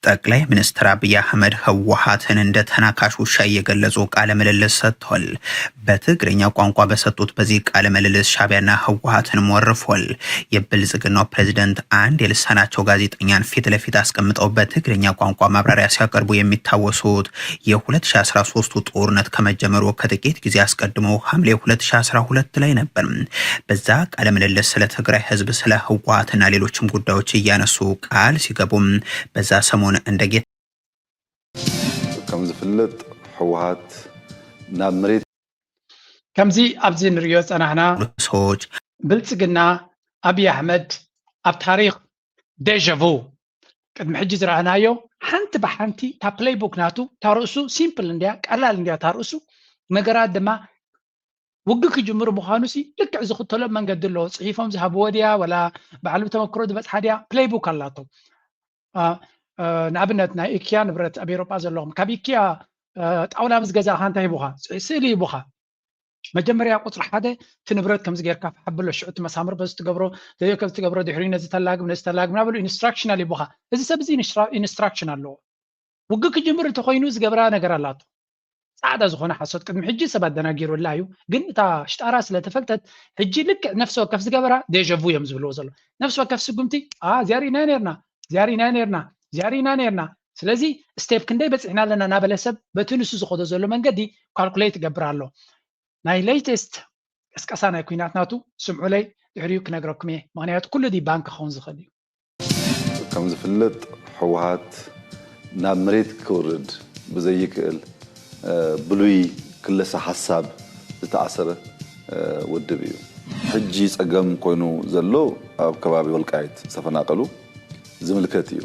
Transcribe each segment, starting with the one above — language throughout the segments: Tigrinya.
ጠቅላይ ሚኒስትር አብይ አህመድ ህወሓትን እንደ ተናካሽ ውሻ እየገለጹ ቃለ ምልልስ ሰጥቷል። በትግርኛ ቋንቋ በሰጡት በዚህ ቃለ ምልልስ ሻዕቢያና ህወሓትን ወርፏል። የብልጽግናው ፕሬዝዳንት አንድ የልሳናቸው ጋዜጠኛን ፊት ለፊት አስቀምጠው በትግርኛ ቋንቋ ማብራሪያ ሲያቀርቡ የሚታወሱት የ2013 ጦርነት ከመጀመሩ ከጥቂት ጊዜ አስቀድሞ ሐምሌ 2012 ላይ ነበር። በዛ ቃለ ምልልስ ስለ ትግራይ ህዝብ፣ ስለ ህወሓትና ሌሎችም ጉዳዮች እያነሱ ቃል ሲገቡም በዛ ሰሞን እንደጌ ከም ዝፍለጥ ህወሓት ናብ መሬት ከምዚ ኣብዚ ንሪኦ ፀናሕና ሰዎች ብልጽግና አብይ አሕመድ ኣብ ታሪክ ዴጃvu ቅድሚ ሕጂ ዝረአናዮ ሓንቲ ብሓንቲ ታ ፕሌይቡክ ናቱ ታርእሱ ሲምፕል እንድያ ቀላል እንድያ ታርእሱ ነገራት ድማ ውግእ ክጅምሩ ምዃኑ ሲ ልክዕ ዝኽተሎ መንገዲ ኣሎ ፅሒፎም ዝሃብዎ ድያ ወላ በዓል ተመክሮ ዝበፅሓ ድያ ፕሌይቡክ ኣላቶ ንኣብነት ናይ ኢኪያ ንብረት ኣብ ኤሮጳ ዘለኹም ካብ ኢኪያ ጣውላ ምስ ገዛእኻ እንታይ ይቡኻ ስእሊ ይቡኻ መጀመርያ ቁፅሪ ሓደ እቲ ንብረት ከምዚ ጌርካ ሓብሎ ሽዑ መሳምር በዚ ትገብሮ ዘዮ ከዚ ትገብሮ ድሕሪኡ ነዚ ተላግም ነዚ ተላግም ናበሉ ኢንስትራክሽናል ይቡኻ እዚ ሰብ እዚ ኢንስትራክሽን ኣለዎ ውግእ ክጅምር እንተኮይኑ ዝገብራ ነገር ኣላቶ ጻዕዳ ዝኾነ ሓሶት ቅድሚ ሕጂ ሰባት ደናጊሩላ እዩ ግን እታ ሽጣራ ስለተፈልጠት ሕጂ ልክዕ ነፍሲ ወከፍ ዝገበራ ዴጃvu እዮም ዝብልዎ ዘሎ ነፍሲ ወከፍ ስጉምቲ ዚያሪና ነርና ስለዚ ስቴፕ ክንደይ በፂሕና ኣለና ናበለ ሰብ በቲ ንሱ ዝኸዶ ዘሎ መንገዲ ካልኩሌት ይገብር ኣሎ ናይ ሌይተስት ቀስቀሳ ናይ ኩናት ናቱ ስምዑለይ ድሕሪኡ ክነግረኩም እየ ምክንያቱ ኩሉ ዲ ባንክ ክኸውን ዝኽእል እዩ ከም ዝፍለጥ ህወሓት ናብ መሬት ክውርድ ብዘይክእል ብሉይ ክለሳ ሓሳብ ዝተኣሰረ ውድብ እዩ ሕጂ ፀገም ኮይኑ ዘሎ ኣብ ከባቢ ወልቃይት ዝተፈናቀሉ ዝምልከት እዩ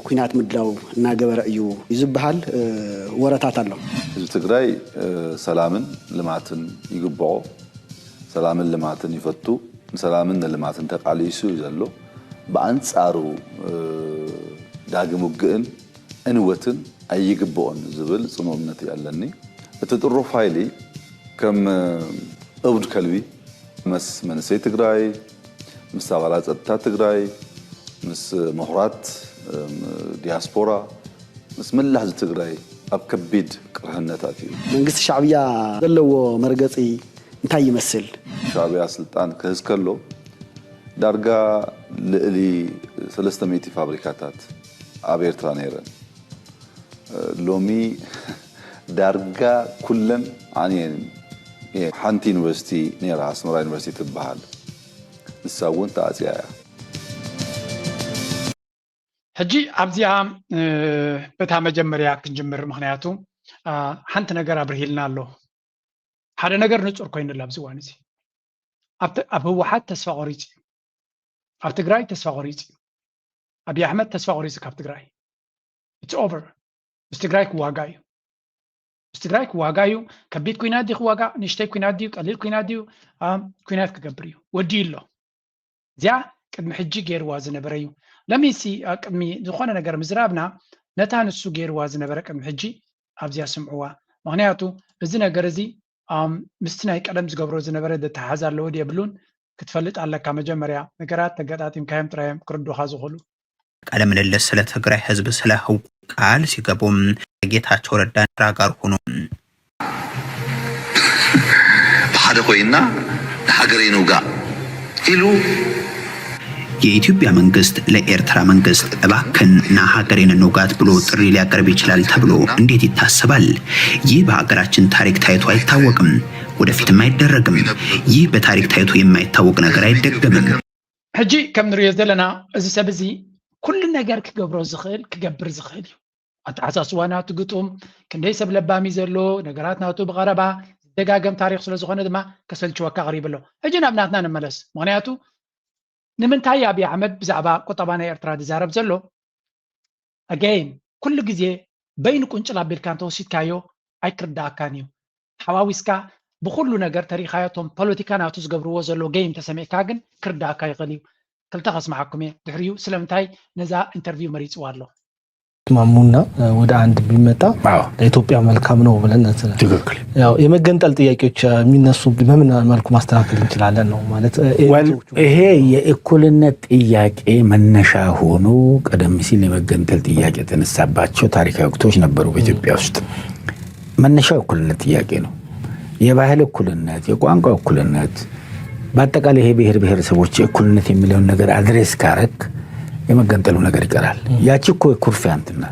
ኩናት ምድላው እናገበረ እዩ ይዝብሃል ወረታት ኣሎ ህዝቢ ትግራይ ሰላምን ልማትን ይግብኦ ሰላምን ልማትን ይፈቱ ሰላምን ልማትን ተቃሊሱ እዩ ዘሎ በአንጻሩ ዳግም ውግእን እንወትን ኣይግብኦን ዝብል ጽኑዕ እምነት ያለኒ እቲ ጥሩፍ ኃይሊ ከም እብድ ከልቢ መስ መንሰይ ትግራይ ምስ አባላት ጸጥታ ትግራይ ምስ ምሁራት ዲያስፖራ ምስ መላህ ትግራይ ኣብ ከቢድ ቅርህነታት እዩ መንግስቲ ሻዕብያ ዘለዎ መርገጺ እንታይ ይመስል ሻዕብያ ስልጣን ክህዝ ከሎ ዳርጋ ልዕሊ 300 ፋብሪካታት ኣብ ኤርትራ ነይረን ሎሚ ዳርጋ ኩለን ዓንየን ሓንቲ ዩኒቨርሲቲ ነይራ ኣስመራ ዩኒቨርሲቲ ትበሃል ንሳውን ተኣፅያ እያ ሕጂ ኣብዚኣ በታ መጀመርያ ክንጅምር ምክንያቱ ሓንቲ ነገር ኣብርሂልና ኣሎ ሓደ ነገር ንጹር ኮይኑላ ኣብዚ እዋን እዚ ኣብ ህወሓት ተስፋ ቆሪፅ ኣብ ትግራይ ተስፋ ቆሪፅ አብይ አሕመድ ተስፋ ቆሪፅ ካብ ትግራይ ኢትስ ኦቨር ምስ ትግራይ ክዋጋ እዩ ምስ ትግራይ ክዋጋ እዩ ከቢድ ኩናት ዲ ክዋጋ ንእሽተይ ኩናት ዲ ቀሊል ኩናት ዲ ኩናት ክገብር እዩ ወዲ ኣሎ እዚኣ ቅድሚ ሕጂ ገይርዋ ዝነበረ እዩ ለሚሲ ቅድሚ ዝኾነ ነገር ምዝራብና ነታ ንሱ ገይርዋ ዝነበረ ቅድሚ ሕጂ ኣብዚያ ስምዕዋ ምክንያቱ እዚ ነገር እዚ ምስቲ ናይ ቀደም ዝገብሮ ዝነበረ ተሓዝ ኣለዎ የብሉን ክትፈልጥ ኣለካ መጀመርያ ነገራት ተገጣጢምካዮም ጥራዮም ክርዱኻ ዝኽእሉ ቃለ ምልልስ ስለ ትግራይ ህዝብ ስለ ቃል ሲገቡም ጌታቸው ረዳ ጋር ሆኖ በሐደ ኮይና ለሀገሬ ነውጋ ኢሉ የኢትዮጵያ መንግስት ለኤርትራ መንግስት እባክን ና ሀገሬን እንውጋት ብሎ ጥሪ ሊያቀርብ ይችላል ተብሎ እንዴት ይታሰባል? ይህ በሀገራችን ታሪክ ታይቶ አይታወቅም፣ ወደፊትም አይደረግም። ይህ በታሪክ ታይቶ የማይታወቅ ነገር አይደገምም። ሕጂ ከም ንሪኦ ዘለና እዚ ሰብ እዚ ኩሉ ነገር ክገብሮ ዝኽእል ክገብር ዝኽእል እዩ ኣተሓሳስባ ናቱ ግጡም ክንደይ ሰብ ለባሚ ዘሎ ነገራት ናቱ ብቐረባ ደጋገም ታሪክ ስለ ዝኾነ ድማ ከሰልችወካ ቀሪብ ኣሎ ሕጂ ናብ ናትና ንመለስ ምክንያቱ ንምንታይ አብይ አሕመድ ብዛዕባ ቁጠባ ናይ ኤርትራ ዝዛረብ ዘሎ ኣገይን ኩሉ ግዜ በይን ቁንጭል ኣቢልካ እንተወሲድካዮ ኣይክርዳእካን እዩ ሓዋዊስካ ብኩሉ ነገር ተሪኻዮ ቶም ፖለቲካ ናቱ ዝገብርዎ ዘሎ ገይም ተሰሚዕካ ግን ክርዳእካ ይኽእል እዩ ክልተ ከስማዓኩም እየ ድሕሪኡ ስለምንታይ ነዛ ኢንተርቪው መሪፅዋ ኣሎ ማሙና ወደ አንድ ቢመጣ ለኢትዮጵያ መልካም ነው ብለን ትክክል ያው የመገንጠል ጥያቄዎች የሚነሱ በምን መልኩ ማስተካከል እንችላለን ነው ማለት ይሄ የእኩልነት ጥያቄ መነሻ ሆኖ ቀደም ሲል የመገንጠል ጥያቄ ተነሳባቸው ታሪካዊ ወቅቶች ነበሩ በኢትዮጵያ ውስጥ መነሻው እኩልነት ጥያቄ ነው የባህል እኩልነት የቋንቋ እኩልነት በአጠቃላይ ይሄ ብሔር ብሔረሰቦች እኩልነት የሚለውን ነገር አድሬስ ካረክ የመገንጠሉ ነገር ይቀራል ያቺ እኮ ኩርፊያንትና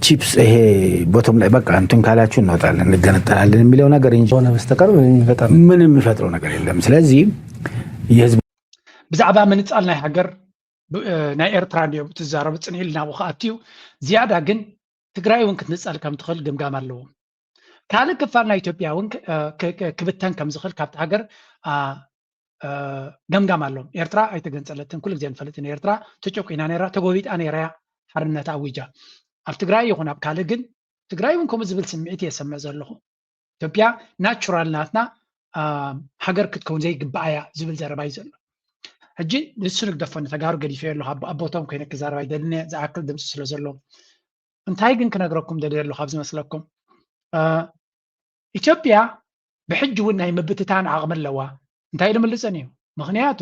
ቺፕስ ይሄ ቦቶም ላይ በቃ እንትን ካላችሁ እንወጣለን እንገነጠላለን የሚለው ነገር እንጂ ሆነ በስተቀር ምንም የሚፈጥረው ነገር የለም ስለዚህ የህዝብ ብዛዕባ ምንጻል ናይ ሃገር ናይ ኤርትራ ዲዮ ትዛረብ ጽንኢልና ወኻትዩ ዝያዳ ግን ትግራይ ወን ክትንጻል ከም ትኽእል ግምጋም ኣለዎ ካለ ክፋልና ኢትዮጵያ ወን ክብተን ከም ዝኽእል ካብቲ ሃገር ገምጋም ኣለዎ ኤርትራ ኣይተገንጸለትን ኩሉ ግዜ ንፈልጥን ኤርትራ ተጨቆይና ነራ ተጎቢጣ ነራ ሓርነት ኣዊጃ ኣብ ትግራይ ይኹን ኣብ ካለ ግን ትግራይ ወን ከምኡ ዝብል ስምዒት የሰምዕ ዘለኹ ኢትዮጵያ ናቹራል ናትና ሃገር ክትከውን ዘይግባእያ ዝብል ዘረባ እዩ ዘሎ ሕጂ ንሱ ንግደፎ ተጋሩ ገዲፈ ኣለኹ ኣቦቶም ኮይነ ክዛረባ ይደልኒ ዝኣክል ድምፂ ስለ ዘሎ እንታይ ግን ክነግረኩም ደልየ ኣለኹ ኣብ ዝመስለኩም ኢትዮጵያ ብሕጂ እውን ናይ ምብትታን ዓቕሚ ኣለዋ እንታይ ልምልፀን እዩ ምክንያቱ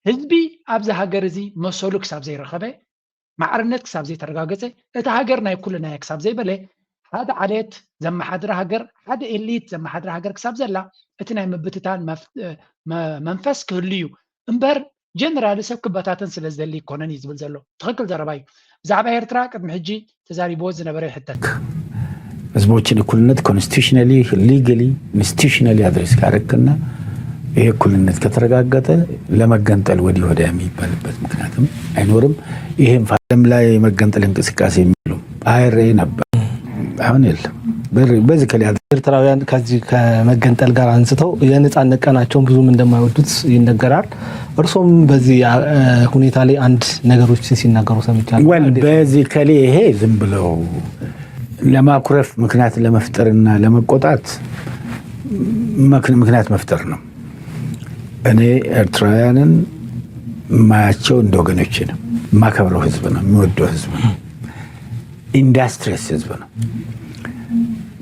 ህዝቢ ኣብዚ ሃገር እዚ መሰሉ ክሳብ ዘይረኸበ ማዕርነት ክሳብ ዘይተረጋገፀ እቲ ሃገር ናይ ኩልና ክሳብ ዘይበለ ሓደ ዓሌት ዘመሓድረ ሃገር ሓደ ኤሊት ዘመሓድረ ሃገር ክሳብ ዘላ እቲ ናይ ምብትታን መንፈስ ክህሉ እዩ እምበር ጀነራል ሰብ ክበታተን ስለ ዝደሊ ይኮነን እዩ ዝብል ዘሎ ትክክል ዘረባ እዩ ብዛዕባ ኤርትራ ቅድሚ ሕጂ ተዛሪቦ ዝነበረ ይሕተት ህዝቦችን እኩልነት ኮንስቲቱሽናሊ ሊጋሊ ኢንስቲቱሽናሊ አድሬስ ካረክና ይሄ እኩልነት ከተረጋገጠ ለመገንጠል ወዲህ ወዲያ የሚባልበት ምክንያቱም አይኖርም ይሄም ዓለም ላይ የመገንጠል እንቅስቃሴ የሚሉ አይሬ ነበር አሁን የለም በዚህ ከሊያ ኤርትራውያን ከዚህ ከመገንጠል ጋር አንስተው የነጻነት ቀናቸውን ብዙም እንደማይወዱት ይነገራል እርሶም በዚህ ሁኔታ ላይ አንድ ነገሮችን ሲናገሩ ሰምቻለሁ ወል በዚህ ከሊ ይሄ ዝም ብለው ለማኩረፍ ምክንያት ለመፍጠርና ለመቆጣት ምክንያት መፍጠር ነው እኔ ኤርትራውያንን ማያቸው እንደወገኖቼ ነው ማከብረው ህዝብ ነው የሚወደው ህዝብ ነው ኢንዱስትሪስ ህዝብ ነው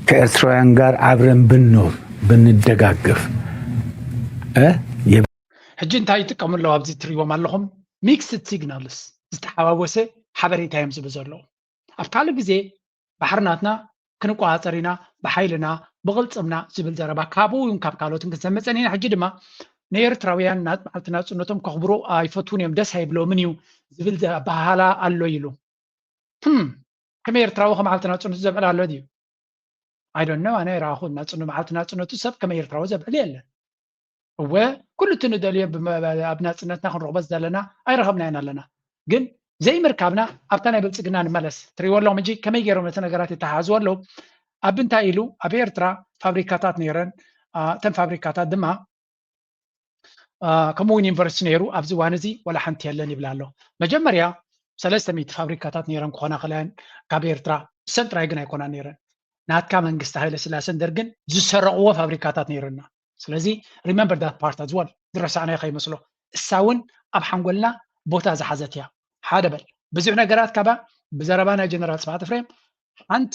ከኤርትራውያን ጋር አብረን ብንኖር ብንደጋገፍ ሕጂ እንታይ ይጥቀሙለው ኣብዚ ትሪቦም ኣለኹም ሚክስድ ሲግናልስ ዝተሓዋወሰ ሓበሬታ እዮም ዝብል ዘለዉ ኣብ ካልእ ግዜ ባሕርናትና ክንቋፀሪና ብሓይልና ብቕልፅምና ዝብል ዘረባ ካብኡ እውን ካብ ካልኦትን ክንሰምፀን ኢና ሕጂ ድማ ንኤርትራውያን መዓልቲ ናፅነቶም ከኽብሮ ኣይፈትውን እዮም ደስ ኣይብሎምን እዩ ዝብል ባህላ ኣሎ ኢሉ ከመይ ኤርትራዊ ከመዓልቲ ናፅነቱ ዘብዕል ኣሎ ድዩ ኣይዶን ነው ኣነ ይረኣኹ መዓልቲ ናፅነቱ ሰብ ከመይ ኤርትራዊ ዘብዕል የለን እወ ኩሉ እቲ ንደልዮ ኣብ ናፅነትና ክንረኽቦ ዘለና ኣይረኸብና ኢና ኣለና ግን ዘይምርካብና ኣብታ ናይ ብልፅግና ንመለስ ትሪእዎ ኣለኹም እንጂ ከመይ ገይሮም ነቲ ነገራት የተሓዝዎ ኣለዉ ኣብ እንታይ ኢሉ ኣብ ኤርትራ ፋብሪካታት ነይረን እተን ፋብሪካታት ድማ ከምኡውን ዩኒቨርሲቲ ነይሩ ኣብዚ እዋን እዚ ወላ ሓንቲ የለን ይብላ ኣሎ መጀመርያ 300 ፋብሪካታት ነይረን ክኾና ክእለን ካብ ኤርትራ ሰን ጥራይ ግን ኣይኮናን ነይረን ናትካ መንግስቲ ሃይለ ስላሰን ደርግን ዝሰረቕዎ ፋብሪካታት ነይረና ስለዚ ሪመምበር ዳት ፓርት ኣዝ ወል ዝረሳዕና ከይመስሎ እሳ እውን ኣብ ሓንጎልና ቦታ ዝሓዘት እያ ሓደ በል ብዙሕ ነገራት ካባ ብዘረባ ናይ ጀነራል ስብሓት ኤፍሬም ሓንቲ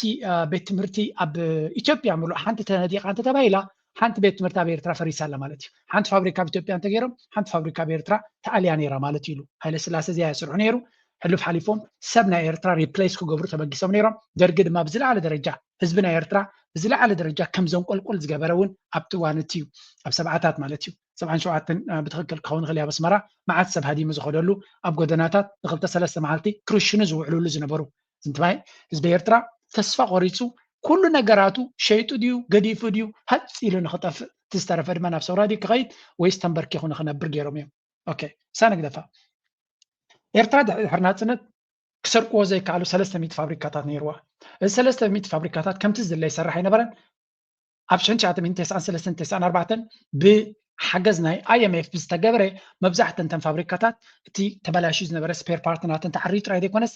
ቤት ትምህርቲ ኣብ ኢትዮጵያ ምሉእ ሓንቲ ተነዲቃ እንተተባሂላ ሓንቲ ቤት ትምህርቲ ኣብ ኤርትራ ፈሪሳ ኣላ ማለት እዩ ሓንቲ ፋብሪካ ኣብ ኢትዮጵያ እንተገይሮም ሓንቲ ፋብሪካ ኣብ ኤርትራ ተኣልያ ነይራ ማለት እዩ ኢሉ ሃይለ ስላሴ እዚኣ ይስርሑ ነይሩ ሕሉፍ ሓሊፎም ሰብ ናይ ኤርትራ ሪፕሌስ ክገብሩ ተበጊሶም ነይሮም ደርጊ ድማ ብዝለዓለ ደረጃ ህዝቢ ናይ ኤርትራ ብዝለዓለ ደረጃ ከም ዘንቆልቆል ዝገበረ እውን ኣብቲ እዋን እቲ እዩ ኣብ ሰብዓታት ማለት እዩ 77 ብትክክል ክኸውን ክእል ኣስመራ መዓት ሰብ ሃዲሙ ዝኸደሉ ኣብ ጎደናታት ን2-3 መዓልቲ ክርሽኑ ዝውዕሉሉ ዝነበሩ እንትማይ ህዝቢ ኤርትራ ተስፋ ቆሪፁ ኩሉ ነገራቱ ሸይጡ ድዩ ገዲፉ ድዩ ሃፂሉ ንኽጠፍእ ትዝተረፈ ድማ ናብ ሰውራዲ ክኸይድ ወይስ ተንበርኪኹ ንኽነብር ገይሮም እዮም ኦኬ ሳነግደፋ ኤርትራ ድሕሪ ናፅነት ክሰርቅዎ ዘይከኣሉ 300 ፋብሪካታት ነይርዋ እዚ 300 ፋብሪካታት ከምቲ ዝድለ ይሰርሕ ኣይነበረን ኣብ 1993-94 ብሓገዝ ናይ IMF ዝተገበረ መብዛሕተን ተን ፋብሪካታት እቲ ተበላሽዩ ዝነበረ ስፔር ፓርት ናተን ተዓርዩ ጥራይ ዘይኮነስ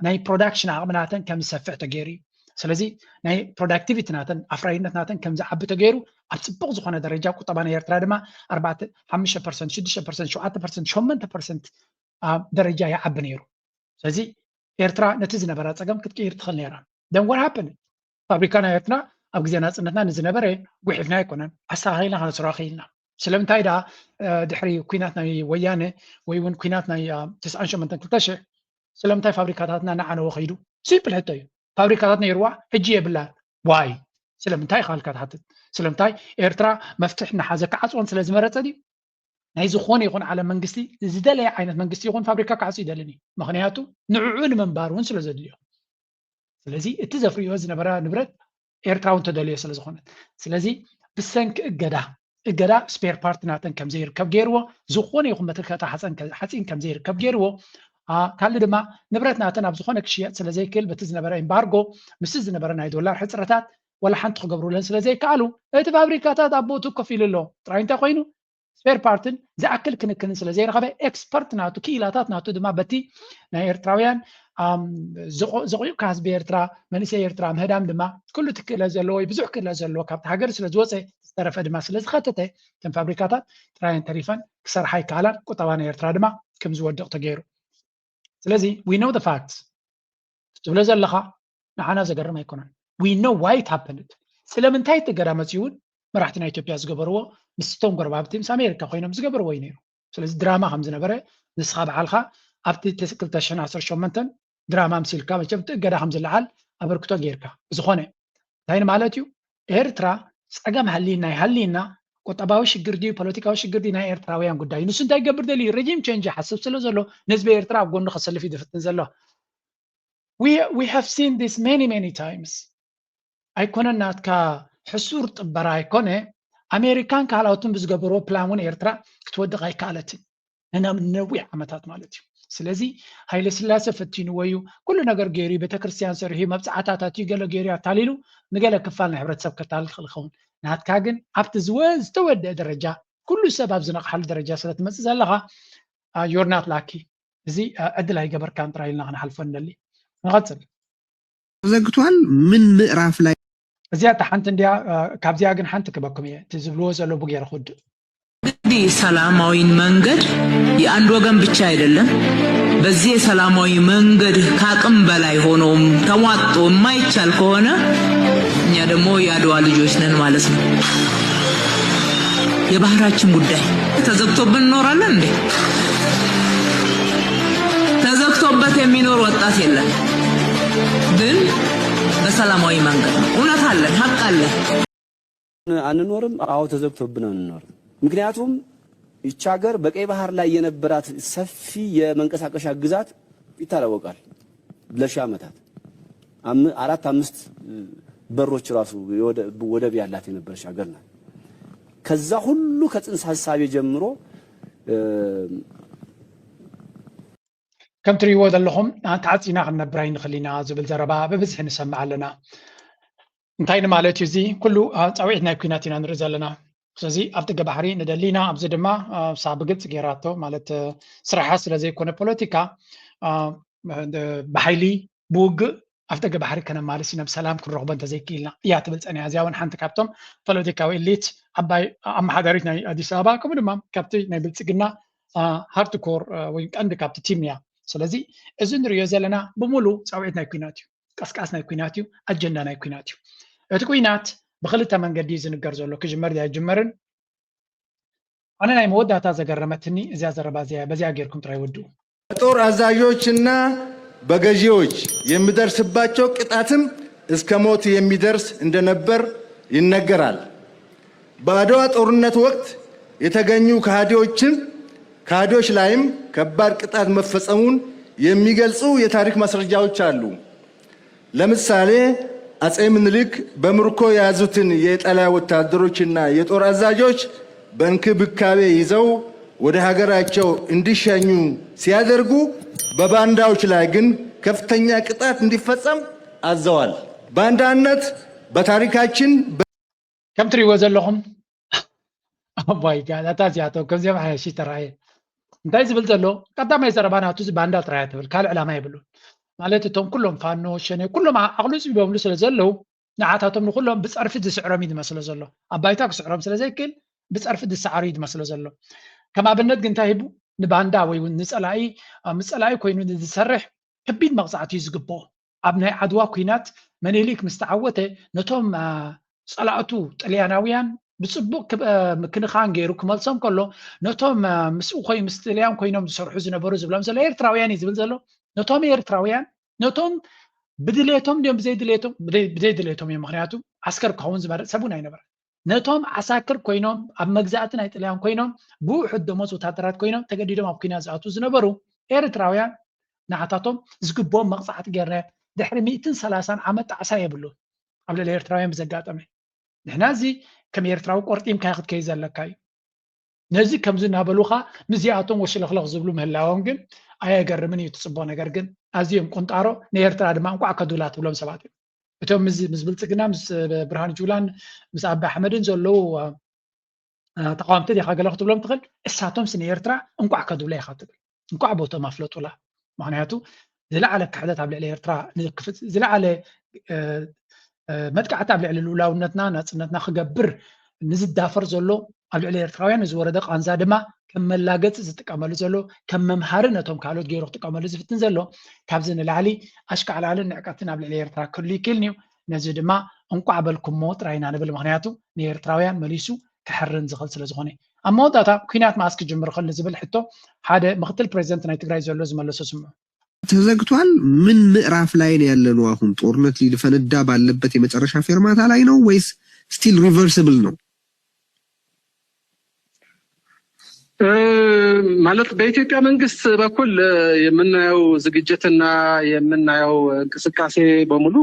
ናይ ፕሮዳክሽን ዓቕምናተን ከም ዝሰፍሕ ተገይሩ እዩ ስለዚ ናይ ፕሮዳክቲቪቲ ናተን ኣፍራይነት ናተን ከም ዝዓቢ ተገይሩ ኣብ ፅቡቅ ዝኾነ ደረጃ ቁጠባ ናይ ኤርትራ ድማ 5%፣ 6%፣ 7%፣ 8% ደረጃ ይዓቢ ነይሩ ስለዚ ኤርትራ ነቲ ዝነበራ ፀገም ክትቀይር ትኽእል ነይራ then what happened ፋብሪካና ኤርትራ ኣብ ግዜ ናፅነትና ንዝነበረ ጉሒፍና ኣይኮነን ኣስተኻኺልና ከነስርሖ ኽኢልና ስለምንታይ ዳ ድሕሪ ኩናት ናይ ወያነ ወይ እውን ኩናት ናይ 98 ስለምንታይ ፋብሪካታትና ንዓነወ ኸይዱ ሲምፕል ሕቶ እዩ ፋብሪካታት ነይርዋ ሕጂ የብላ ዋይ ስለምንታይ ካልካ ትሓትት ስለምንታይ ኤርትራ መፍትሕ ንሓዘ ክዓፅዎን ስለ ዝመረፀ ድዩ ናይ ዝኾነ ይኹን ዓለም መንግስቲ ዝደለየ ዓይነት መንግስቲ ይኹን ፋብሪካ ክዓፅ ይደልኒ ምክንያቱ ንዕዑ ንምንባር እውን ስለ ዘድልዮ ስለዚ እቲ ዘፍርዮ ዝነበረ ንብረት ኤርትራውን ተደልዮ ስለ ዝኾነት ስለዚ ብሰንኪ እገዳ ስፔር ፓርት ናተን ከም ዘይርከብ ገይርዎ ዝኾነ ይኹን መትከታ ሓፂን ከም ዘይርከብ ገይርዎ ካልእ ድማ ንብረት ናተን ኣብ ዝኾነ ክሽየጥ ስለ ዘይክእል በቲ ዝነበረ ኤምባርጎ ምስ ዝነበረ ናይ ዶላር ሕፅረታት ወላ ሓንቲ ክገብሩለን ስለ ዘይከኣሉ እቲ ፋብሪካታት ኣብ ቦቱ ኮፍ ኢሉ ኣሎ ጥራይ እንታይ ኮይኑ ስፔር ፓርትን ዝኣክል ክንክንን ስለ ዘይረኸበ ኤክስፐርት ናቱ ክኢላታት ናቱ ድማ በቲ ናይ ኤርትራውያን ዘቑዩካ ህዝቢ ኤርትራ መንእሰይ ኤርትራ ምህዳም ድማ ኩሉ ትክእለት ዘለዎ ወይ ብዙሕ ክእለት ዘለዎ ካብቲ ሃገር ስለ ዝወፀ ዝተረፈ ድማ ስለ ዝኸተተ ተን ፋብሪካታት ጥራየን ተሪፈን ክሰርሓ ይከኣላን ቁጠባ ናይ ኤርትራ ድማ ከም ዝወድቕ ተገይሩ ስለዚ we know the facts ትብሎ ዘለኻ ንሓና ዘገርም ኣይኮነን we know why it happened ስለምንታይ ተገዳ መፅውን መራሕቲ ናይ ኢትዮጵያ ዝገበርዎ ምስቶም ጎረባብቲ ምስ ኣሜሪካ ኮይኖም ዝገበርዎ እዩ ነይሩ ስለዚ ድራማ ከም ዝነበረ ንስኻ በዓልካ ኣብቲ 2018 ድራማ ምሲልካ መቸም ትእገዳ ከም ዝለዓል ኣበርክቶ ጌርካ ዝኾነ እንታይ ማለት እዩ ኤርትራ ፀገም ሃሊና ቁጠባዊ ሽግር ድዩ ፖለቲካዊ ሽግር ድዩ ናይ ኤርትራውያን ጉዳይ ንሱ እንታይ ገብር ደልዩ ሬጂም ቼንጅ ሓስብ ስለ ዘሎ ንህዝቢ ኤርትራ ኣብ ጎኑ ከሰልፍ ይድፍትን ዘሎ we have seen this many times ኣይኮነ ናትካ ሕሱር ጥበራ ኣይኮነ ኣሜሪካን ካልኦትን ብዝገበርዎ ፕላን እውን ኤርትራ ክትወድቕ ኣይከኣለትን ነዊሕ ዓመታት ማለት እዩ ስለዚ ሃይለ ስላሴ ፈቲንዎ እዩ ኩሉ ነገር ገይሩ ቤተክርስትያን ሰርሑ መብፃዕታታት እዩ ገለ ገይሩ ኣታሊሉ ንገለ ክፋል ናይ ሕብረተሰብ ከታልል ክእል ይኸውን ናትካ ግን ኣብቲ ዝተወደአ ደረጃ ኩሉ ሰብ ኣብ ዝነቕሓሉ ደረጃ ስለ ትመፅእ ዘለኻ you're not lucky እዚ ዕድል ኣይገበርካን ጥራይ ኢልና ክንሓልፎ ንደሊ ንቐፅል ዘግቷል ምን ምዕራፍ ላይ እዚኣ ሓንቲ እንዲያ ካብዚያ ግን ሓንቲ ክበኩም እየ እቲ ዝብልዎ ዘሎ ቡጌር ክውድእ እንግዲህ ሰላማዊ መንገድ የአንድ ወገን ብቻ አይደለም በዚህ የሰላማዊ መንገድ ካቅም በላይ ሆኖም ተሟጦ የማይቻል ከሆነ እኛ ደግሞ ያድዋ ልጆች ነን ማለት ነው የባህራችን ጉዳይ ተዘግቶብን እንኖራለን እንዴ ተዘግቶበት የሚኖር ወጣት የለም ግን በሰላማዊ መንገድ እውነት አለ ሀቅ አለ አንኖርም አዎ ተዘግቶብን አንኖርም ምክንያቱም ይህች ሀገር በቀይ ባህር ላይ የነበራት ሰፊ የመንቀሳቀሻ ግዛት ይታወቃል ለሺህ ዓመታት 4-5 በሮች ራሱ ወደብ ያላት የነበረች ሀገር ናት ከዛ ሁሉ ከጽንሰ ሐሳብ ጀምሮ ከም ትሪእዎ ዘለኹም ተዓፂና ክንነብር ኣይንኽእልና ዝብል ዘረባ ብብዝሒ ንሰምዕ ኣለና እንታይ ማለት እዩ እዚ ኩሉ ፃዊዒት ናይ ኩናት ኢና ንርኢ ዘለና ስለዚ ኣብቲ ገባሕሪ ንደሊና ኣብዚ ድማ ሳብ ግልፅ ጌራቶ ማለት ስራሓ ስለ ዘይኮነ ፖለቲካ ብሓይሊ ብውግእ ኣብቲ ገባሕሪ ከነማልስ ኢና ብሰላም ክንረኽቦ እንተዘይክኢልና እያ ትብል ፀኒያ እዚኣ እውን ሓንቲ ካብቶም ፖለቲካዊ ኤሊት ዓባይ ኣመሓዳሪት ናይ ኣዲስ ኣበባ ከምኡ ድማ ካብቲ ናይ ብልፅግና ሃርድኮር ወይ ቀንዲ ካብቲ ቲም እያ ስለዚ እዚ ንሪኦ ዘለና ብሙሉእ ፃውዒት ናይ ኩናት እዩ ቀስቃስ ናይ ኩናት እዩ ኣጀንዳ ናይ ኩናት እዩ እቲ ኩናት ብክልተ መንገዲ ዝንገር ዘሎ ክጅመር ያ ጅመርን ኣነ ናይ መወዳእታ ዘገረመትኒ እዚያ ዘረባ እዚያ በዚያ ጌርኩም ጥራይ ወድኡ ጦር አዛዦችና በገዢዎች የሚደርስባቸው ቅጣትም እስከ ሞት የሚደርስ እንደነበር ይነገራል። በአድዋ ጦርነት ወቅት የተገኙ ከሃዲዎች ላይም ከባድ ቅጣት መፈጸሙን የሚገልጹ የታሪክ ማስረጃዎች አሉ። ለምሳሌ አጼ ምኒልክ በምርኮ የያዙትን የጣሊያ ወታደሮችና የጦር አዛዦች በእንክብካቤ ይዘው ወደ ሀገራቸው እንዲሸኙ ሲያደርጉ በባንዳዎች ላይ ግን ከፍተኛ ቅጣት እንዲፈጸም አዘዋል። ባንዳነት በታሪካችን ከም ትሪእዎ ዘለኹም አባይ ጋላታ ዚያቶ ከዚያ ባሕሺ ተራየ እንታይ ዝብል ዘሎ ቀዳማይ ዘረባ ናቱ ባንዳ ጥራይ ትብል ካልእ ዕላማ ይብሉን ማለት እቶም ኩሎም ፋኖ ሸነ ኩሎም ኣቕሉ ፅቢቦምሉ ስለ ዘለው ንዓታቶም ንኩሎም ብፀርፊ ዝስዕሮም እዩ ዝመስሎ ዘሎ ኣባይታ ክስዕሮም ስለ ዘይክእል ብፀርፊ ዝሰዓሩ እዩ ዝመስሎ ዘሎ ከም ኣብነት ግን እንታይ ሂቡ ንባንዳ ወይ ንፀላኢ ምፀላኢ ኮይኑ ዝሰርሕ كبيد مقصعت يزقبو أبناء عدوا كوينات منيليك مستعوته نتوم صلاعتو طلياناويان بصبوق كنخان غيرو كمالسم كله نتوم مسو خوي مستليان كوينوم زسرحو زنبرو زبلام زلو ኤርትራውያን ይዝብል ዘሎ ነቶም ኤርትራውያን ነቶም بدليتهم ديوم بزي دليتهم يا مخنياتو عسكر كون زمر سبون አይነበር ነቶም عساكر ኮይኖም ኣብ መግዛእትን ኣይጥልያን ኮይኖም ብውሕድ ደሞዝ ወታደራት ኮይኖም ተገዲዶም ኣብ ኩናት ዝኣቱ ዝነበሩ ኤርትራውያን ንዓታቶም ዝግቦም መቅጻዕቲ ገርነ ድሕሪ 130 ዓመት ዓሳ የብሉ ኣብ ልዕሊ ኤርትራውያን ብዘጋጠመ ንሕና እዚ ከም ኤርትራዊ ቆርጢም ካይክት ከይዘለካዩ ነዚ ከምዚ እናበሉኻ ምዚኣቶም ወሽለኽለኽ ዝብሉ ምህላዎም ግን ኣየገርምን እዩ ትጽቦ ነገር ግን ኣዝዮም ቁንጣሮ ንኤርትራ ድማ እንቋዕ ከዱላት ብሎም ሰባት እዮም እቶም ምስ ብልጽግና ምስ ብርሃን ጁላን ምስ ኣባ ኣሕመድን ዘለዉ ተቃዋምቲ ዲኻ ገለ ክትብሎም ትኽእል እሳቶም ስነ ኤርትራ እንቋዕ ከዱላ ኢኻ ትብል እንቋዕ ቦቶም ኣፍለጡላ ምክንያቱ ዝለዓለ ክሕደት ኣብ ልዕሊ ኤርትራ ንክፍት ዝለዓለ መጥቃዕቲ ኣብ ልዕሊ ልኡላውነትና ናጽነትና ክገብር ንዝዳፈር ዘሎ ኣብ ልዕሊ ኤርትራውያን ዝወረደ ቃንዛ ድማ ከም መላገጽ ዝጥቀመሉ ዘሎ ከም መምሃሪ ነቶም ካልኦት ገይሩ ክጥቀመሉ ዝፍትን ዘሎ ካብዚ ንላዕሊ ኣሽካዕላልን ንዕቀትን ኣብ ልዕሊ ኤርትራ ክህሉ ይክእልኒ ነዚ ድማ እንቋዕ በልኩሞ ጥራይና ንብል ምክንያቱ ንኤርትራውያን መሊሱ ክሕርን ዝኽእል ስለ ዝኾነ ኣብ መወዳእታ ኩናት መዓስ ክጅምር ክእል ዝብል ሕቶ ሓደ ምክትል ፕሬዚደንት ናይ ትግራይ ዘሎ ዝመለሶ ስምዑ ተዘግቷል። ምን ምዕራፍ ላይ ነው ያለነው? አሁን ጦርነት ሊፈነዳ ባለበት የመጨረሻ ፌርማታ ላይ ነው ወይስ ስቲል ሪቨርሲብል ነው? ማለት በኢትዮጵያ መንግስት በኩል የምናየው ዝግጅትና የምናየው እንቅስቃሴ በሙሉ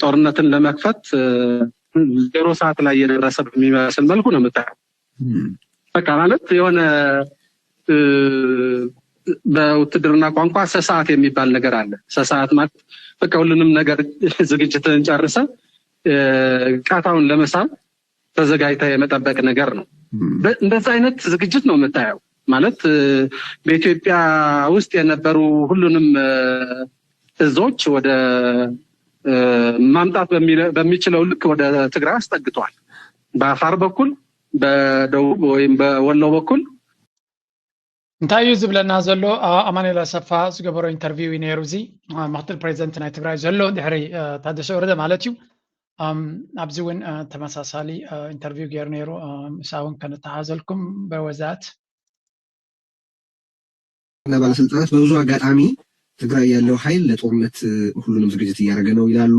ጦርነትን ለመክፈት ዜሮ ሰዓት ላይ የደረሰ በሚመስል መልኩ ነው የምታየው። በቃ ማለት የሆነ በውትድርና ቋንቋ ሰዓት የሚባል ነገር አለ። ሰዓት ማለት በቃ ሁሉንም ነገር ዝግጅትን ጨርሰ ቃታውን ለመሳብ ተዘጋጅታ የመጠበቅ ነገር ነው። እንደዛ አይነት ዝግጅት ነው የምታየው። ማለት በኢትዮጵያ ውስጥ የነበሩ ሁሉንም እዞች ወደ ማምጣት በሚችለው ልክ ወደ ትግራይ አስጠግቷል። በአፋር በኩል በደቡብ ወይም በወሎ በኩል እንታይ እዩ ዝብለና ዘሎ ኣማኑኤል ኣሰፋ ዝገበሮ ኢንተርቪው ነይሩ እዚ ምክትል ፕሬዚደንት ናይ ትግራይ ዘሎ ድሕሪ ታደሰ ወረደ ማለት እዩ ኣብዚ እውን ተመሳሳሊ ኢንተርቪው ገይሩ ነይሩ ምሳውን ከነተሓዘልኩም በወዛት ባለስልጣናት በብዙ አጋጣሚ ትግራይ ያለው ኃይል ለጦርነት ሁሉንም ዝግጅት እያደረገ ነው ይላሉ።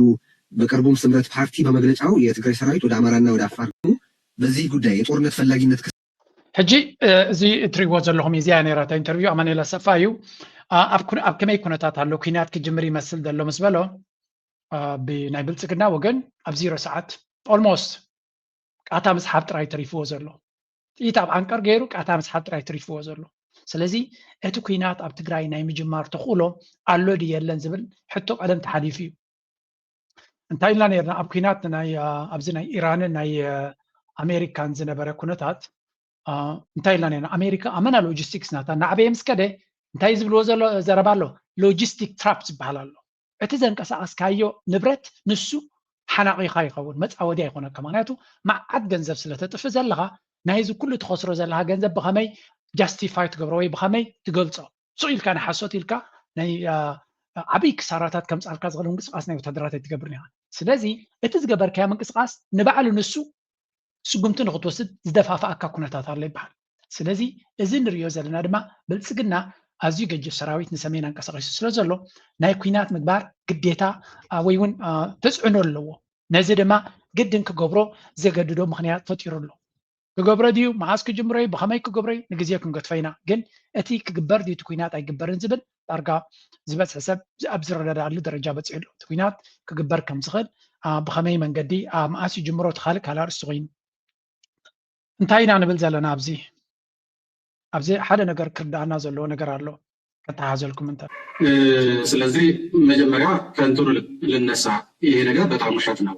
በቅርቡም ስምረት ፓርቲ በመግለጫው የትግራይ ሰራዊት ወደ አማራና ወደ አፋር በዚህ ጉዳይ የጦርነት ፈላጊነት ሕጂ እዚ እትሪእዎ ዘለኹም እዚኣ ነይራታ ኢንተርቪው ኣማኑኤል ኣሰፋ እዩ ኣብ ከመይ ኩነታት ኣሎ ኩናት ክጅምር ይመስል ዘሎ ምስ በሎ ብናይ ብልፅግና ወገን ኣብ 0 ሰዓት ኦልሞስት ቃታ ምስሓብ ጥራይ ተሪፍዎ ዘሎ ጥይት ኣብ ዓንቀር ገይሩ ቃታ ምስሓብ ጥራይ ተሪፍዎ ዘሎ ስለዚ እቲ ኩናት ኣብ ትግራይ ናይ ምጅማር ተኽእሎ ኣሎ ድየለን ዝብል ሕቶ ቀደም ተሓሊፉ እዩ እንታይ ኢልና ነርና ኣብ ኩናት ኣብዚ ናይ ኢራንን ናይ ኣሜሪካን ዝነበረ ኩነታት እንታይ ኢልና ነርና ኣሜሪካ ኣመና ሎጂስቲክስ ናታ ንዓበየ ምስ ከደ እንታይ ዝብልዎ ዘሎ ዘረባ ኣሎ ሎጂስቲክ ትራፕ ዝበሃል ኣሎ እቲ ዘንቀሳቀስካዮ ንብረት ንሱ ሓናቂኻ ይኸውን መፃወዲ ኣይኮነካ ምክንያቱ መዓት ገንዘብ ስለተጥፍ ዘለኻ ናይዚ ኩሉ ትኸስሮ ዘለካ ገንዘብ ብኸመይ ጃስቲፋይ ትገብሮ ወይ ብኸመይ ትገልፆ ሱቅ ኢልካ ንሓሶት ኢልካ ናይ ዓብይ ክሳራታት ከምፃልካ ዝኽእል ምንቅስቃስ ናይ ወታደራት ኣይትገብርን ኢኻ ስለዚ እቲ ዝገበርካዮ ምንቅስቃስ ንባዕሉ ንሱ ስጉምቲ ንክትወስድ ዝደፋፍኣካ ኩነታት ኣሎ ይበሃል ስለዚ እዚ ንሪኦ ዘለና ድማ ብልፅግና ኣዝዩ ገጅፍ ሰራዊት ንሰሜን አንቀሳቂሱ ስለ ዘሎ ናይ ኩናት ምግባር ግዴታ ወይ እውን ተፅዕኖ ኣለዎ ነዚ ድማ ግድን ክገብሮ ዘገድዶ ምክንያት ፈጢሩ ኣሎ ክገብሮ ድዩ መዓዝ ክጅምሮ እዩ ብኸመይ ክገብሮ እዩ ንግዜ ክንገድፎ ኢና ግን እቲ ክግበር ድዩ እቲ ኩናት ኣይግበርን ዝብል ዳርጋ ዝበፅሐ ሰብ ኣብ ዝረዳዳሉ ደረጃ በፂሑ ኣሎ እቲ ኩናት ክግበር ከም ዝኽእል ብኸመይ መንገዲ መዓዝ ይጅምሮ እቲ ካልእ ኣርእስቲ ኮይኑ እንታይ ኢና ንብል ዘለና ኣብዚ ሓደ ነገር ክርዳእና ዘለዎ ነገር ኣሎ ከተሓዘልኩም እንታይ ስለዚህ መጀመሪያ ከንትሩ ልነሳ ይሄ ነገር በጣም ውሸት ነው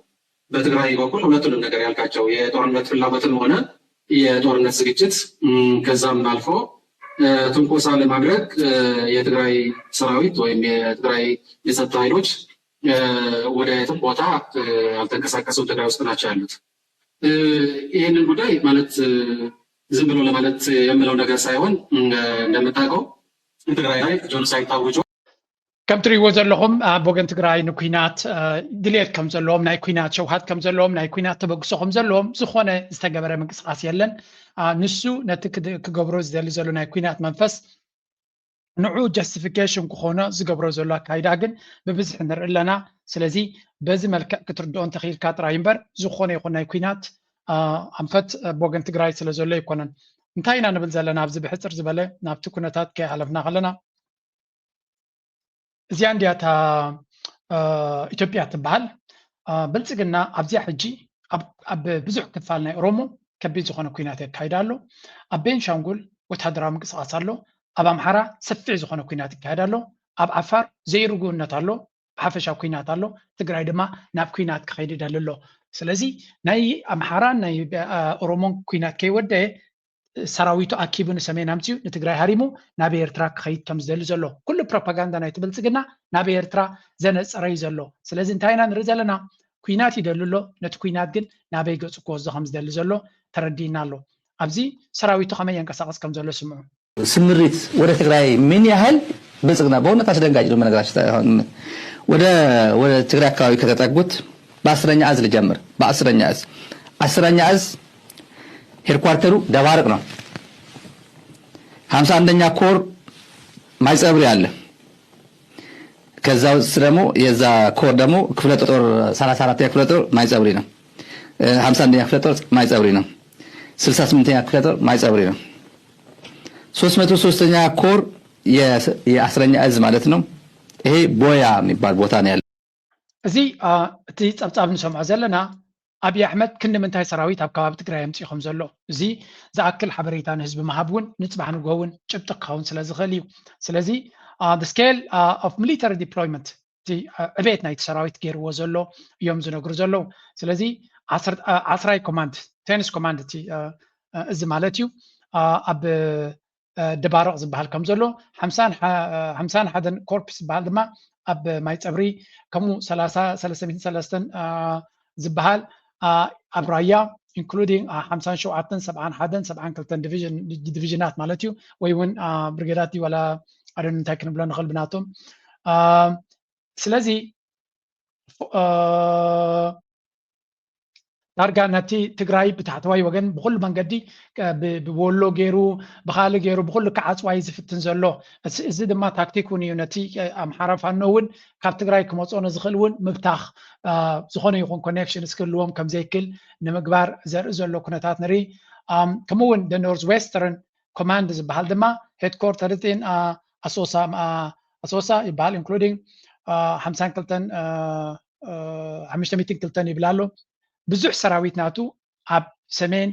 በትግራይ በኩል ሁለቱንም ነገር ያልካቸው የጦርነት ፍላጎትም ሆነ የጦርነት ዝግጅት ከዛም አልፎ ትንኮሳ ለማድረግ የትግራይ ሰራዊት ወይም የትግራይ የጸጥታ ኃይሎች ወደ የትም ቦታ አልተንቀሳቀሱም ትግራይ ውስጥ ናቸው ያሉት ይህንን ጉዳይ ማለት ዝም ብሎ ለማለት የምለው ነገር ሳይሆን እንደምታውቀው ትግራይ ላይ ጆኖሳይድ ታውጆ كم تريو زلهم بوغن تግራይ ንኩናት ድሌት ከም ዘለዎም ናይ ኩናት ሸውሃት ከም ዘለዎም ናይ ኩናት ተበግሶ ከም ዘለዎም ዝኾነ ዝተገበረ ምንቅስቃስ የለን ንሱ ነቲ ክገብሮ ዝደሊ ዘሎ ናይ ኩናት መንፈስ ንዑ ጀስቲፊኬሽን ክኾነ ዝገብሮ ዘሎ አካይዳ ግን ብብዝሕ ንርኢ ኣለና ስለዚ በዚ መልክዕ ክትርድኦ እንተኺልካ ጥራይ እምበር ዝኾነ ይኹን ናይ ኩናት ኣንፈት ቦገን ትግራይ ስለ ዘሎ ይኮነን እንታይ ኢና ንብል ዘለና ኣብዚ ብሕፅር ዝበለ ናብቲ ኩነታት ከይሓለፍና ከለና እዚኣ እንዲያታ ኢትዮጵያ ትበሃል ብልጽግና ኣብዚያ ሕጂ ኣብ ብዙሕ ክፋል ናይ ኦሮሞ ከቢድ ዝኾነ ኩናት ይካየድ ኣሎ ኣብ ቤንሻንጉል ወታደራዊ ምንቅስቃስ ኣሎ ኣብ ኣምሓራ ሰፊሕ ዝኾነ ኩናት ይካየድ ኣሎ ኣብ ዓፋር ዘይርጉእነት ኣሎ ሓፈሻዊ ኩናት ኣሎ ትግራይ ድማ ናብ ኩናት ክኸይድ ይደሊ ኣሎ ስለዚ ናይ ኣምሓራ ናይ ኦሮሞ ኩናት ከይወደየ ሰራዊቱ ኣኪቡ ንሰሜን ኣምፅኡ ንትግራይ ሃሪሙ ናብ ኤርትራ ክኸይድ ከም ዝደሊ ዘሎ ኩሉ ፕሮፓጋንዳ ናይ ብልጽግና ናብ ኤርትራ ዘነፀረ እዩ ዘሎ ስለዚ እንታይ ኢና ንርኢ ዘለና ኩናት ይደሊ ኣሎ ነቲ ኩናት ግን ናበይ ገፁ ክወስዶ ከም ዝደሊ ዘሎ ተረዲእና ኣሎ ኣብዚ ሰራዊቱ ከመይ የንቀሳቀስ ከም ዘሎ ስምዑ ስምሪት ወደ ትግራይ ምን ያህል ብልጽግና በእውነት አስደንጋጭ ነው ነገራችን ወደ ትግራይ አካባቢ ከተጠጉት በ10ኛ እዝ ልጀምር በ10ኛ እዝ 10ኛ እዝ ሄድኳርተሩ ደባርቅ ነው 51ኛ ኮር ማይጸብሪ አለ ከዛ ውስጥ ደግሞ የዛ ኮር ደግሞ ክፍለ ጦር 34ኛ ክፍለ ጦር ማይጸብሪ ነው 51ኛ ክፍለ ጦር ማይጸብሪ ነው 68ኛ ክፍለ ጦር ማይጸብሪ ነው 303ኛ ኮር የ10ኛ እዝ ማለት ነው ይሄ ቦያ የሚባል ቦታ ነው ያለው እዚ እቲ ጸብጻብ ንሰምዖ ዘለና አብይ አሕመድ ክንዲ ምንታይ ሰራዊት ኣብ ከባቢ ትግራይ ኣምፂኦም ዘሎ እዚ ዝኣክል ሓበሬታ ንህዝቢ መሃብውን ንጽባሕ ንጎውን ጭብጥ ክኸውን ስለ ዝኽእል እዩ ስለዚ the scale of military deployment ዕቤት ናይቲ ሰራዊት ገይርዎ ዘሎ እዮም ዝነግሩ ዘለው ስለዚ 10 ኮማንድ ቴንስ ኮማንድ እቲ እዚ ማለት እዩ ኣብ ደባርቕ ዝበሃል ከም ዘሎ 51 ኮርፕስ ዝበሃል ድማ ኣብ ማይጸብሪ ከምኡ 333 ዝበሃል ኣብ ራያ including 57 71 72 ዲቪዥናት ማለት እዩ ወይ እውን ብርጌዳት ወላ ኣደን እንታይ ክንብሎ ንኽእል ብናቶም ስለዚ ዳርጋ ነቲ ትግራይ ብታሕተዋይ ወገን ብኩሉ መንገዲ ብወሎ ገይሩ ብኻሊ ገይሩ ብኩሉ ክዓፅዋይ ዝፍትን ዘሎ እዚ ድማ ታክቲክ እውን እዩ ነቲ ኣምሓራ ፋኖ እውን ካብ ትግራይ ክመፅኦ ንዝኽእል እውን ምብታኽ ዝኾነ ይኹን ኮኔክሽን እስክህልዎም ከም ዘይክል ንምግባር ዘርኢ ዘሎ ኩነታት ንርኢ ከምኡ እውን ኖርዝ ዌስተርን ኮማንድ ዝበሃል ድማ ሄድኮርተር እቲን ኣሶሳ ይበሃል ኢንክሉዲንግ 502 ይብላ ኣሎ ብዙሕ ሰራዊት ናቱ ኣብ ሰሜን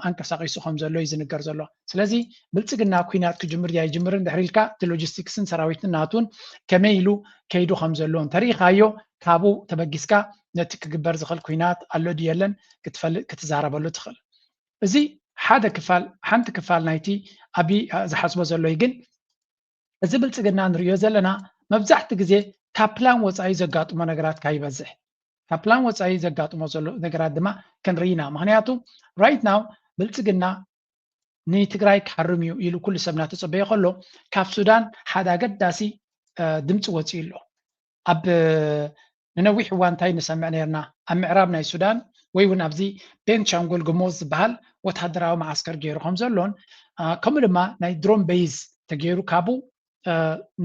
አንቀሳቂሱ ከም ዘሎ ይዝንገር ዘሎ ስለዚ ብልጽግና ኩናት ክጅምር ይጅምርን ድሕሪልካ እቲ ሎጂስቲክስን ሰራዊትን ናቱን ከመይ ኢሉ ከይዱ ከም ዘሎ ተሪኻዮ ካብኡ ተበጊስካ ነቲ ክግበር ዝኽእል ኩናት ኣሎ ድየለን ክትዛረበሉ ትኽእል እዚ ሓደ ክፋል ሓንቲ ክፋል ናይቲ ኣብይ ዝሓስቦ ዘሎ ግን እዚ ብልጽግና ንሪኦ ዘለና መብዛሕቲ ግዜ ካብ ፕላን ወፃኢ ዘጋጥሞ ነገራት ካይበዝሕ ካብ ፕላን ወፃኢ ዘጋጥሞ ዘሎ ነገራት ድማ ክንርኢና ምክንያቱ ራይት ናው ብልጽግና ንትግራይ ክሓርም እዩ ኢሉ ኩሉ ሰብ እናተፀበየ ከሎ ካብ ሱዳን ሓደ ኣገዳሲ ድምፂ ወፂኡ ኣሎ ኣብ ንነዊሕ እዋን እንታይ ንሰምዕ ነርና ኣብ ምዕራብ ናይ ሱዳን ወይ እውን ኣብዚ ቤንሻንጉል ጉሙዝ ዝበሃል ወታደራዊ ማዓስከር ገይሩ ከም ዘሎን ከምኡ ድማ ናይ ድሮን ቤዝ ተገይሩ ካብኡ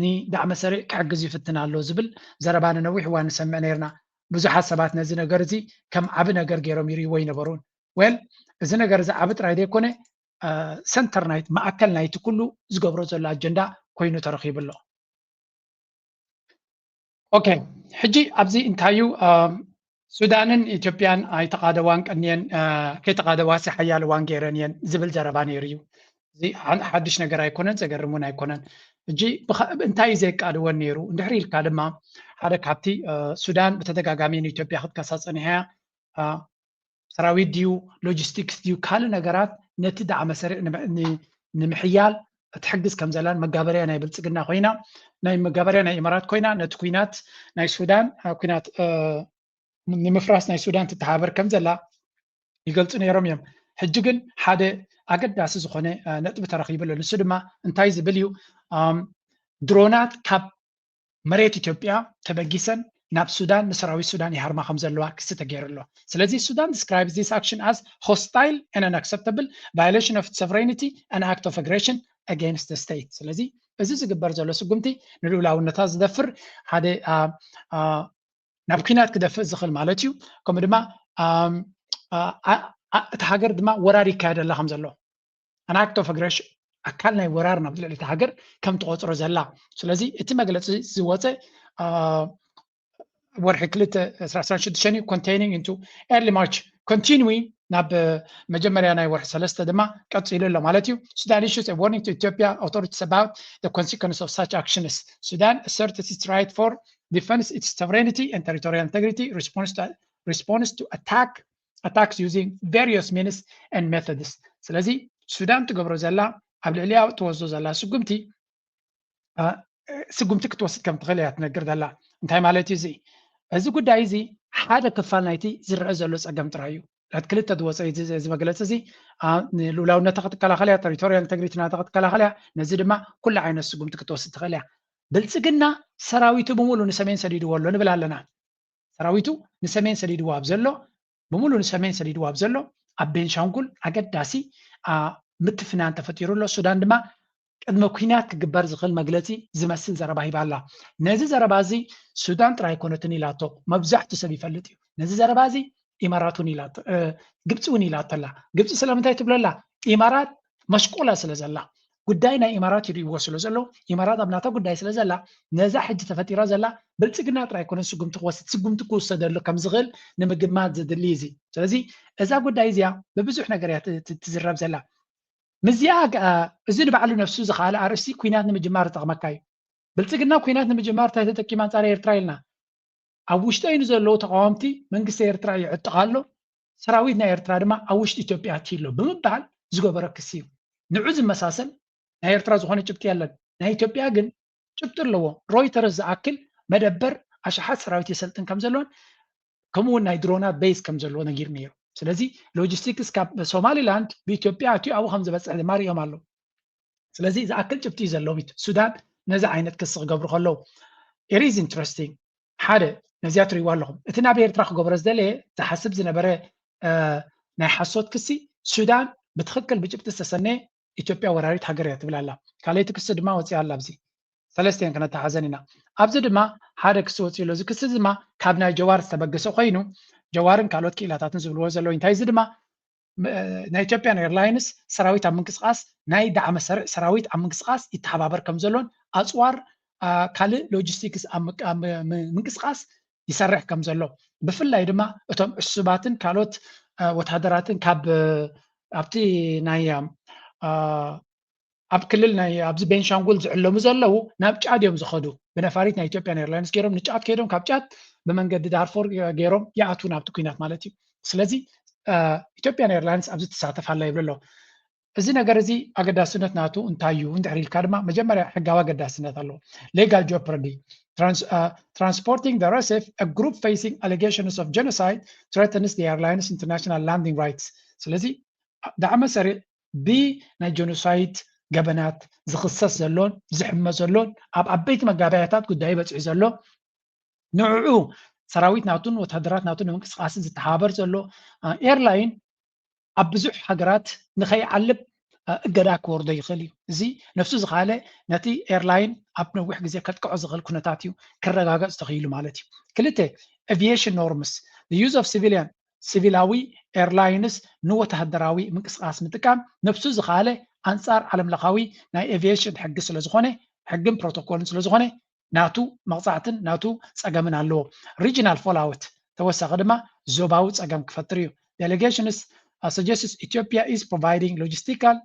ንዳዕመ ሰሪዕ ክሕግዝ ይፍትን ኣሎ ዝብል ዘረባ ንነዊሕ እዋን ንሰምዕ ነርና ብዙሓት ሰባት ነዚ ነገር እዚ ከም ዓብ ነገር ገይሮም ይርእይዎ ይነበሩን ወል እዚ ነገር እዚ ዓብ ጥራይ ዘይኮነ ሰንተር ናይት ማእከል ናይቲ ኩሉ ዝገብሮ ዘሎ ኣጀንዳ ኮይኑ ተረኺቡ ኣሎ ኦኬ ሕጂ ኣብዚ እንታይ እዩ ሱዳንን ኢትዮጵያን ኣይተቃደዋን ቀኒየን ከይተቃደዋሲ ሓያል እዋን ገይረን እየን ዝብል ዘረባ ነይሩ እዩ እዚ ሓድሽ ነገር ኣይኮነን ዘገርም እውን ኣይኮነን ሕጂ እንታይ እዩ ዘይቃድወን ነይሩ እንድሕሪ ኢልካ ድማ ሓደ ካብቲ ሱዳን ብተደጋጋሚ ንኢትዮጵያ ክትከሳፅ ፀኒሓ ሰራዊት ድዩ ሎጂስቲክስ ድዩ ካልእ ነገራት ነቲ ዳዕመ ሰሪዕ ንምሕያል ትሕግዝ ከም ዘላን መጋበርያ ናይ ብልጽግና ኮይና ናይ መጋበርያ ናይ ኢማራት ኮይና ነቲ ኩናት ናይ ሱዳን ኩናት ንምፍራስ ናይ ሱዳን ትተሓበር ከም ዘላ ይገልጹ ነይሮም እዮም ሕጂ ግን ሓደ ኣገዳሲ ዝኾነ ነጥቢ ተረኺቡ ኣሎ ንሱ ድማ እንታይ ዝብል እዩ ድሮናት ካብ መሬት ኢትዮጵያ ተበጊሰን ናብ ሱዳን ንሰራዊት ሱዳን ይሃርማ ከም ዘለዋ ክስ ተገይሩሎ ስለዚ ሱዳን describes this action as hostile and unacceptable violation of sovereignty and act of aggression against the state ስለዚ እዚ ዝግበር ዘሎ ስጉምቲ ንልኡላውነታ ዝደፍር ሓደ ናብ ኩናት ክደፍእ ዝኽእል ማለት እዩ ከምኡ ድማ እቲ ሃገር ድማ ወራሪ ይካየደላ ከም ዘሎ an act of aggression ኣካል ናይ ወራር ናብ ልዕሊ እቲ ሃገር ከም ትቆፅሮ ዘላ ስለዚ እቲ መግለፂ ዝወፀ ወርሒ 2016 containing into early March continuing ናብ መጀመርያ ናይ ወርሒ 3 ድማ ቀፂሉ ኣሎ ማለት እዩ Sudan issues a warning to Ethiopia authorities about the consequences of such actions Sudan asserts its right for defense its sovereignty and territorial integrity response to attacks using various means and methods ስለዚ ሱዳን ትገብሮ ዘላ ኣብ ልዕሊያ ትወስዶ ዘላ ስጉምቲ ክትወስድ ከም ትኽእል እያ ትነግር ዘላ እንታይ ማለት እዩ እዚ ጉዳይ እዚ ሓደ ክፋል ናይቲ ዝረአ ዘሎ ፀገም ጥራይ እዩ ላት ክልተ ዝወፀ እዚ መግለፂ እዚ ንልኡላውነታ ክትከላኸል እያ ቴሪቶሪያል ኢንተግሪቲ ናታ ክትከላኸል እያ ነዚ ድማ ኩሉ ዓይነት ስጉምቲ ክትወስድ ትኽእል እያ ብልፅግና ሰራዊቱ ብምሉእ ንሰሜን ሰዲድዎ ኣሎ ንብል ኣለና ሰራዊቱ ንሰሜን ሰዲድዎ ኣብ ዘሎ ብምሉእ ንሰሜን ሰዲድዎ ኣብ ዘሎ ኣብ ቤንሻንጉል ኣገዳሲ ምትፍናን ተፈጢሩሎ ሱዳን ድማ ቅድመ ኩናት ክግበር ዝኽእል መግለፂ ዝመስል ዘረባ ሂባ ኣላ ነዚ ዘረባ እዚ ሱዳን ጥራይ ኮነትን ኢላቶ መብዛሕትኡ ሰብ ይፈልጥ እዩ ነዚ ዘረባ እዚ ኢማራት እውን ኢላቶ ግብፂ እውን ኢላቶላ ግብፂ ስለምንታይ ትብለላ ኢማራት መሽቆላ ስለ ዘላ ጉዳይ ናይ ኢማራት ይወስሉ ዘሎ ኢማራት ኣብ ናታ ጉዳይ ስለ ዘላ ነዛ ሕጂ ተፈጢራ ዘላ ብልፅግና ጥራይ ኮነን ስጉምቲ ክወሰደሉ ከም ዝኽእል ንምግማት ዘድሊ እዚ ስለዚ እዛ ጉዳይ እዚኣ ብብዙሕ ነገር እያ ትዝረብ ዘላ ምዝያ እዚ ንባዕሉ ነፍሱ ዝኻለ ኣርእስቲ ኩናት ንምጅማር ዝጠቕመካ እዩ ብልፅግና ኩናት ንምጅማር እንታይ ተጠቂማ አንፃር ኤርትራ ኢልና ኣብ ውሽጠይኑ ዘለዉ ተቃዋምቲ መንግስቲ ኤርትራ ይዕጥቕ ኣሎ ሰራዊት ናይ ኤርትራ ድማ ኣብ ውሽጢ ኢትዮጵያ ኣትሂሎ ብምባል ዝገበረ ክሲ እዩ ንዑ ዝመሳሰል ናይ ኤርትራ ዝኾነ ጭብጢ የለን ናይ ኢትዮጵያ ግን ጭብጢ ኣለዎ ሮይተርስ ዝኣክል መደበር ኣሽሓት ሰራዊት የሰልጥን ከም ዘለዎን ከምኡውን ናይ ድሮናት ቤዝ ከም ዘለዎ ነጊር ነይሩ ስለዚ ሎጂስቲክስ ካብ ሶማሊላንድ ብኢትዮጵያ ኣትዩ ኣብኡ ከም ዝበፅሕ ድማ ሪኦም ኣሎ ስለዚ ዝኣክል ጭብጢ እዩ ዘለዎም ሱዳን ነዚ ዓይነት ክሲ ክገብሩ ከለዉ it is interesting ሓደ ነዚያ ትሪእዋ ኣለኹም እቲ ናብ ኤርትራ ክገብሮ ዝደለየ ዝሓስብ ዝነበረ ናይ ሓሶት ክሲ ሱዳን ብትክክል ብጭብጢ ዝተሰነየ ኢትዮጵያ ወራሪት ሃገር እያ ትብል ኣላ ካልኣይቲ ክሲ ድማ ወፂኣ ኣላ ኣብዚ ሰለስተን ከነተሓዘን ኢና ኣብዚ ድማ ሓደ ክሲ ወፂሉ እዚ ክሲ ድማ ካብ ናይ ጀዋር ዝተበገሰ ኮይኑ ጀዋርን ካልኦት ክኢላታትን ዝብልዎ ዘለዎ እንታይ እዚ ድማ ናይ ኢትዮጵያን ኤርላይንስ ሰራዊት ኣብ ምንቅስቃስ ናይ ዳዕመ ሰራዊት ኣብ ምንቅስቃስ ይተሓባበር ከም ዘሎን ኣፅዋር ካልእ ሎጂስቲክስ ኣብ ምንቅስቃስ ይሰርሕ ከም ዘሎ ብፍላይ ድማ እቶም ዕሱባትን ካልኦት ወታደራትን ካብ ኣብቲ ናይ ኣብ ክልል ናይ ኣብዚ ቤንሻንጉል ዝዕለሙ ዘለዉ ናብ ጫድ እዮም ዝኸዱ ብነፋሪት ናይ ኢትዮጵያን ኤርላይንስ ገይሮም ንጫት ከይዶም ካብ ጫት ብመንገዲ ዳርፎር ገይሮም ይኣትው ናብቲ ኩናት ማለት እዩ ስለዚ ኢትዮጵያን ኤርላይንስ ኣብዚ ትሳተፍ ኣላ ይብሎ ኣሎ እዚ ነገር እዚ ኣገዳስነት ናቱ እንታይ እዩ እንድሕር ኢልካ ድማ መጀመርያ ሕጋዊ ኣገዳስነት ኣለዎ ሌጋል ጆፐርዲ transporting the RSF a group facing allegations of genocide threatens the airline's international landing rights ስለዚ ዳዕመ ሰሪዕ ብናይ ጀኖሳይድ ገበናት ዝኽሰስ ዘሎን ዝሕመ ዘሎን ኣብ ዓበይቲ መጋባያታት ጉዳይ በፅሑ ዘሎ ንዕኡ ሰራዊት ናቱን ወታደራት ናቱን ንምንቅስቃስ ዝተሓባበር ዘሎ ኤርላይን ኣብ ብዙሕ ሃገራት ንኸይዓልብ እገዳ ክወርዶ ይኽእል እዩ እዚ ነፍሱ ዝኻለ ነቲ ኤርላይን ኣብ ነዊሕ ግዜ ከጥቅዖ ዝኽእል ኩነታት እዩ ክረጋገፅ ተኽኢሉ ማለት እዩ ክልተ aviation norms the use of ሲቪላዊ ኤርላይንስ ንወታደራዊ ምንቅስቃስ ምጥቃም ነፍሱ ዝኻለ ኣንጻር ዓለምለኻዊ ናይ ኤቪዬሽን ሕጊ ስለ ዝኾነ ሕግን ፕሮቶኮልን ስለ ዝኾነ ናቱ መቕፃዕትን ናቱ ፀገምን ኣለዎ ሪጂናል ፎልኣውት ተወሳኺ ድማ ዞባዊ ፀገም ክፈጥር እዩ ዴሌጌሽንስ suggests Ethiopia is providing logistical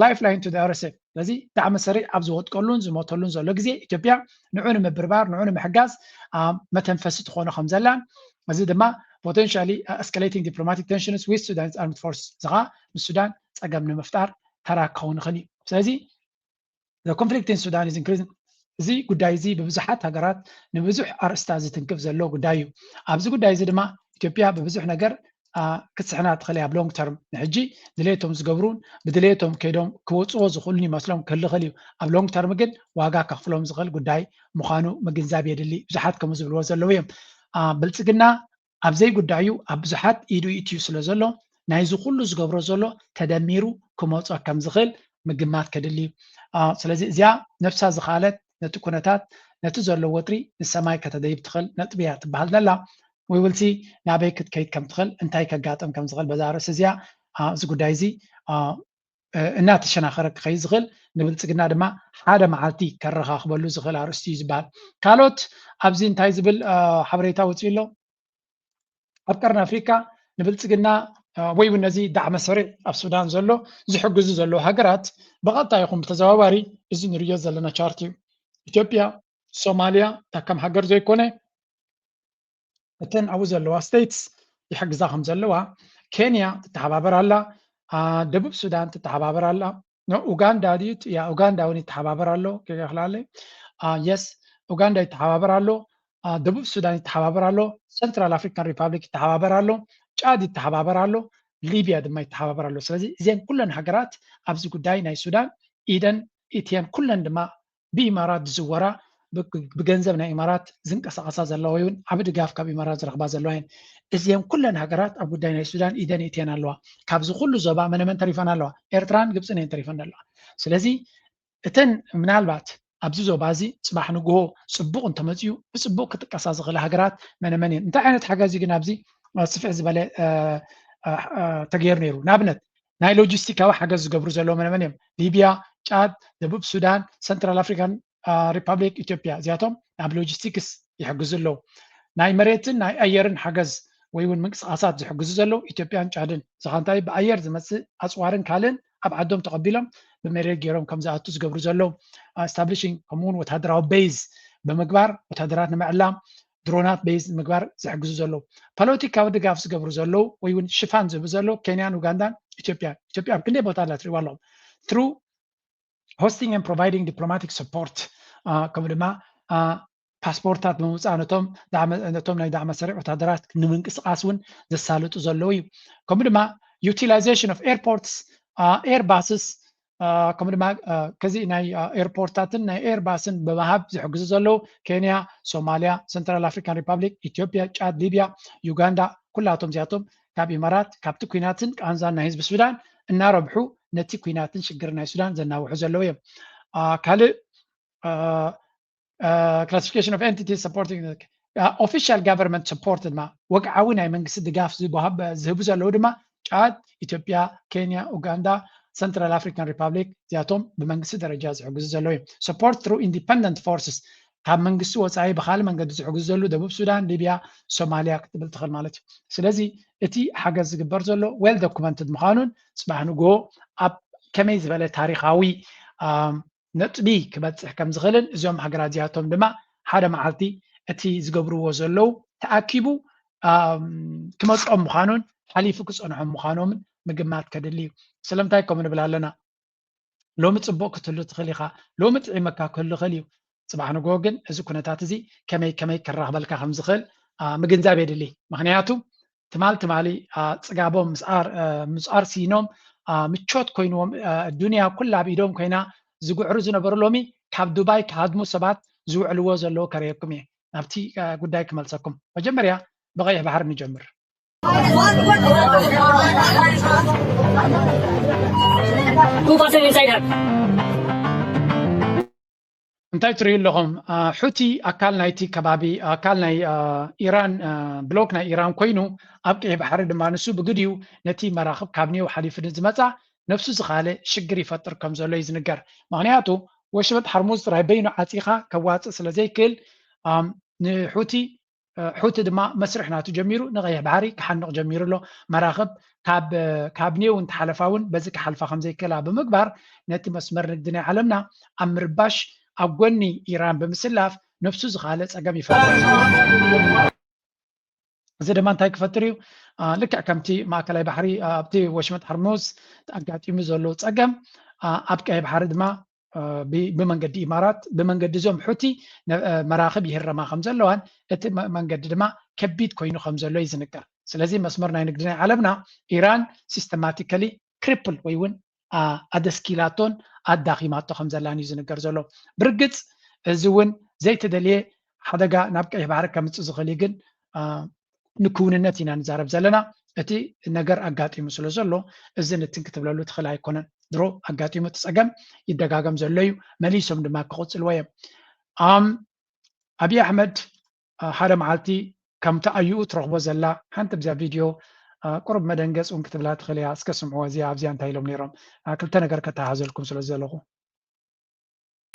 lifeline to the RSF ስለዚ ዳዕመ ሰሪዕ ኣብ ዝወጥቀሉን ዝሞተሉን ዘሎ ግዜ ኢትዮጵያ ንዑ ንምብርባር ንዑ ንምሕጋዝ መተንፈሲ ትኾነ ከም ዘላን እዚ ድማ potentially escalating diplomatic tensions with Sudan's armed forces ዝኻ ንሱዳን ፀገም ንምፍጣር ተራ ክኸውን ይኽእል እዩ ስለዚ the conflict in Sudan is increasing እዚ ጉዳይ እዚ ብብዙሓት ሃገራት ንብዙሕ ኣርእስታ ዝትንክፍ ዘሎ ጉዳይ እዩ ኣብዚ ጉዳይ እዚ ድማ ኢትዮጵያ ብብዙሕ ነገር كتسحنا تخليها بلونج ترم نحجي دليتهم زقبرون بدليتهم كيدهم كوصو زخلني مسلم كل خليو بلونج ترم جد واقع كفلهم زغل قداي مخانو مجنزاب يدلي بزحات كم زبل وزلويهم بلتقنا أبزي قدايو أبزحات إيدو إتيو سلزلو نايزو كله زقبرو زلو تدميرو كموصو كم زغل مجمات كدلي سلازي زيا نفسها زخالت نتكونتات نتزلو وطري السماي كتدايب تخل نتبيات بهالدلا we will see نابي كيت كم تخل انتاي كقاطم كم زغل بزارس زيا زقدايزي እናት ሸናኸረ ከይ ዝኽል ንብልጽግና ድማ ሓደ መዓልቲ ከረኻኽበሉ ዝኽእል ኣርእስቲ ዝበሃል ካልኦት ኣብዚ እንታይ ዝብል ሓበሬታ ወፂኡ ኣሎ ኣብ ቀርኒ ኣፍሪካ ንብልጽግና ወይ እውን ነዚ ዳዕመ ሰሪዕ ኣብ ሱዳን ዘሎ ዝሕግዙ ዘለዉ ሃገራት ብቐጥታ ይኹን ብተዘዋዋሪ እዚ ንሪኦ ዘለና ቻርት እዩ ኢትዮጵያ ሶማልያ ከም ሃገር ዘይኮነ እተን ኣብኡ ዘለዋ ስቴትስ ይሕግዛ ከም ዘለዋ ኬንያ ትተሓባበር ኣላ ደቡብ ሱዳን ትተሓባበር ኣላ ኡጋንዳ ድዩት ያ ኡጋንዳ እውን ይተሓባበር ኣሎ ከይኽላለ የስ ኡጋንዳ ይተሓባበር ኣሎ ደቡብ ሱዳን ይተሓባበር ኣሎ ሰንትራል አፍሪካን ሪፐብሊክ ይተሓባበር ኣሎ ጫድ ይተሓባበር ኣሎ ሊቢያ ድማ ይተሓባበር ኣሎ ስለዚ እዚአን ኩለን ሃገራት ኣብዚ ጉዳይ ናይ ሱዳን ኢደን ኢትየን ኩለን ድማ ብኢማራት ዝዝወራ ብገንዘብ ናይ ኢማራት ዝንቀሳቐሳ ዘለዋ ይውን ኣብ ድጋፍ ካብ ኢማራት ዝረኽባ ዘለዋ እየን እዚአን ኩለን ሃገራት ኣብ ጉዳይ ናይ ሱዳን ኢደን ኢትየን ኣለዋ ካብዚ ኩሉ ዞባ መነመን ተሪፈን ኣለዋ ኤርትራን ግብፅን እየን ተሪፈን ኣለዋ ስለዚ እተን ምናልባት ኣብዚ ዞባ እዚ ፅባሕ ንግሆ ፅቡቕ እንተመፅኡ ብፅቡቕ ክጥቀሳ ዝኽእላ ሃገራት መነመን እየን እንታይ ዓይነት ሓገዝ ግን ኣብዚ ስፍሕ ዝበለ ተገይሩ ነይሩ ንኣብነት ናይ ሎጂስቲካዊ ሓገዝ ዝገብሩ ዘለዉ መነመን እዮም ሊብያ ጫድ ደቡብ ሱዳን ሰንትራል አፍሪካን ሪፐብሊክ ኢትዮጵያ እዚኣቶም ኣብ ሎጂስቲክስ ይሕግዙ ኣለዉ ናይ መሬትን ናይ ኣየርን ሓገዝ ወይ እውን ምንቅስቃሳት ዝሕግዙ ዘለዉ ኢትዮጵያን ጫድን ዝኻንታይ ብኣየር ዝመፅእ ኣፅዋርን ካልእን ኣብ ዓዶም ተቐቢሎም ብመሬት ገይሮም ከም ዝኣቱ ዝገብሩ ዘለዉ ስታብሊሽንግ ከምኡውን ወታደራዊ ቤዝ ብምግባር ወታደራት ንምዕላም ድሮናት ቤዝ ምግባር ዝሕግዙ ዘለዉ ፖለቲካዊ ድጋፍ ዝገብሩ ዘለዉ ወይ እውን ሽፋን ዝህቡ ዘለዉ ኬንያን ኡጋንዳን ኢትዮጵያ ኣብ ክንደይ ቦታ ኣላ ትሪእዋ ኣለኹም ትሩ hosting and providing diplomatic support ከምኡ ድማ ፓስፖርታት ብምውፃእ ነቶም ናይ ዳዕመ ሰሪዕ ወታደራት ንምንቅስቃስ እውን ዘሳልጡ ዘለዉ እዩ ከምኡ ድማ utilization of airports airbuses ከምኡ ድማ ከዚ ናይ ኤርፖርታትን ናይ ኤርባስን ብምሃብ ዝሕግዙ ዘለዉ ኬንያ ሶማልያ ሰንትራል አፍሪካን ሪፐብሊክ ኢትዮጵያ ጫድ ሊብያ ዩጋንዳ ኩላቶም እዚኣቶም ካብ ኢማራት ካብቲ ኩናትን ቃንዛን ናይ ህዝቢ ሱዳን እናረብሑ ነቲ ኩናትን ሽግር ናይ ሱዳን ዘናውሑ ዘለዉ እዮም ካልእ classification of entities supporting official government support ድማ ወግዓዊ ናይ መንግስቲ ድጋፍ ዝህቡ ዘለዉ ድማ ጫድ ኢትዮጵያ ኬንያ ኡጋንዳ ሰንትራል አፍሪካን ሪፐብሊክ እዚኣቶም ብመንግስቲ ደረጃ ዝሕግዙ ዘለዉ እዮም support through independent forces ካብ መንግስቲ ወፃኢ ብካልእ መንገዲ ዝሕግዙ ዘለዉ ደቡብ ሱዳን ሊብያ ሶማልያ ክትብል ትኽእል ማለት እዩ ስለዚ እቲ ሓገዝ ዝግበር ዘሎ ዌል ዶኩመንትድ ምዃኑን ፅባሕ ንግሆ ኣብ ከመይ ዝበለ ታሪካዊ ነጥቢ ክበፅሕ ከም ዝኽእልን እዞም ሃገራት እዚኣቶም ድማ ሓደ መዓልቲ እቲ ዝገብርዎ ዘለዉ ተኣኪቡ ክመፅኦም ምዃኑን ሓሊፉ ክፀንሖም ምዃኖምን ምግማት ከድሊ እዩ ስለምንታይ ከምኡ ንብል ኣለና ሎሚ ፅቡቅ ክትህሉ ትኽእል ኢኻ ሎሚ ጥዒመካ ክህሉ ይኽእል እዩ ፅባሕ ንግሆ ግን እዚ ኩነታት እዚ ከመይ ከራኽበልካ ከም ዝኽእል ምግንዛብ የድሊ ምክንያቱ ትማሊ ፅጋቦም ምፅኣር ሲኖም ምቾት ኮይንዎም ዱንያ ኩላ ኣብ ኢዶም ኮይና ዝጉዕሩ ዝነበሩ ሎሚ ካብ ዱባይ ካሃድሙ ሰባት ዝውዕልዎ ዘለዉ ከረየኩም እየ ናብቲ ጉዳይ ክመልሰኩም መጀመርያ ብቀይሕ ባሕር ንጀምር እንታይ ትሪኡ ኣለኹም ሑቲ ኣካል ናይቲ ከባቢ ኣካል ናይ ኢራን ብሎክ ናይ ኢራን ኮይኑ ኣብ ቀይሕ ባሕሪ ድማ ንሱ ብግድዩ ነቲ መራኽብ ካብ ኒው ሓሊፉ ዝመፃ ነፍሱ ዝኻለ ሽግር ይፈጥር ከም ዘሎ እዩ ዝንገር ምክንያቱ ወሽመጥ ሓርሙዝ ጥራይ በይኑ ዓፂኻ ከዋፅእ ስለ ዘይክእል ንሑቲ ድማ መስርሕ ናቱ ጀሚሩ ንቀይሕ ባሕሪ ክሓንቕ ጀሚሩ ኣሎ መራኽብ ካብ ኒው እንተሓለፋ እውን በዚ ክሓልፋ ከም ዘይክእላ ብምግባር ነቲ መስመር ንግዲ ናይ ዓለምና ኣብ ምርባሽ ኣብ ጎኒ ኢራን ብምስላፍ ነፍሱ ዝኻለ ፀገም ይፈጥር እዚ ድማ እንታይ ክፈጥር እዩ ልክዕ ከምቲ ማእከላይ ባሕሪ ኣብቲ ወሽመጥ ሓርሙዝ ኣጋጢሙ ዘሎ ፀገም ኣብ ቀይሕ ባሕሪ ድማ ብመንገዲ ኢማራት ብመንገዲ እዞም ሑቲ መራኽብ ይህረማ ከም ዘለዋን እቲ መንገዲ ድማ ከቢድ ኮይኑ ከም ዘሎ እዩ ዝንገር ስለዚህ መስመር ናይ ንግዲ ናይ ዓለምና ኢራን ሲስተማቲካሊ ክሪፕል ወይ እውን ኣደስኪላቶን ኣዳኺማቶ ከም ዘላን እዩ ዝንገር ዘሎ ብርግፅ እዚ እውን ዘይተደልየ ሓደጋ ናብ ቀይሕ ባሕሪ ከምፅእ ዝኽእል ግን ንክውንነት ኢና ንዛረብ ዘለና እቲ ነገር ኣጋጢሙ ስለ ዘሎ እዚ ንትን ክትብለሉ ትኽእል ኣይኮነን ድሮ ኣጋጢሙ ትፀገም ይደጋገም ዘሎ እዩ መሊሶም ድማ ክቕፅልዎ እዮም ኣብይ ኣሕመድ ሓደ መዓልቲ ከምቲ ኣዩኡ ትረኽቦ ዘላ ሓንቲ ብዛ ቪድዮ ቁርብ መደንገፅ እውን ክትብላ ትኽእል እያ እስከ ስምዕዎ እዚኣ ኣብዚኣ እንታይ ኢሎም ነይሮም ክልተ ነገር ከተሓዘልኩም ስለ ዘለኹ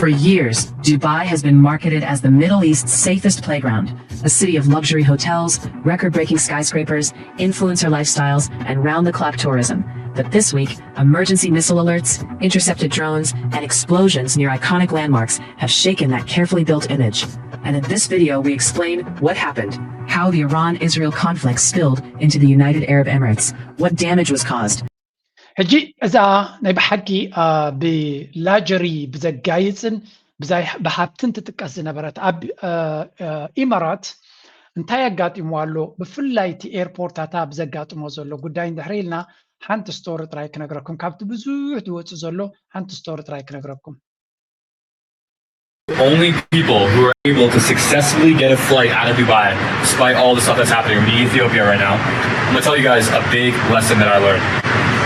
For years, Dubai has been marketed as the Middle East's safest playground, a city of luxury hotels, record-breaking skyscrapers, influencer lifestyles, and round-the-clock tourism. But this week, emergency missile alerts, intercepted drones, and explosions near iconic landmarks have shaken that carefully built image. And in this video, we explain what happened, how the Iran-Israel conflict spilled into the United Arab Emirates, what damage was caused, ሕጂ እዛ ናይ ብሓቂ ብላጀሪ ብዘጋይፅን ብሃብትን ትጥቀስ ዝነበረት ኣብ ኢማራት እንታይ ኣጋጢሞ ኣሎ ብፍላይ እቲ ኤርፖርታታ ብዘጋጥሞ ዘሎ ጉዳይ እንድሕሪ ኢልና ሓንቲ ስቶሪ ጥራይ ክነግረኩም ካብቲ ብዙሕ ዝወፅእ ዘሎ ሓንቲ ስቶሪ ጥራይ ክነግረኩም Only people who are able to successfully get a flight out of Dubai, despite all the stuff that's happening in Ethiopia right now. I'm gonna tell you guys a big lesson that I learned.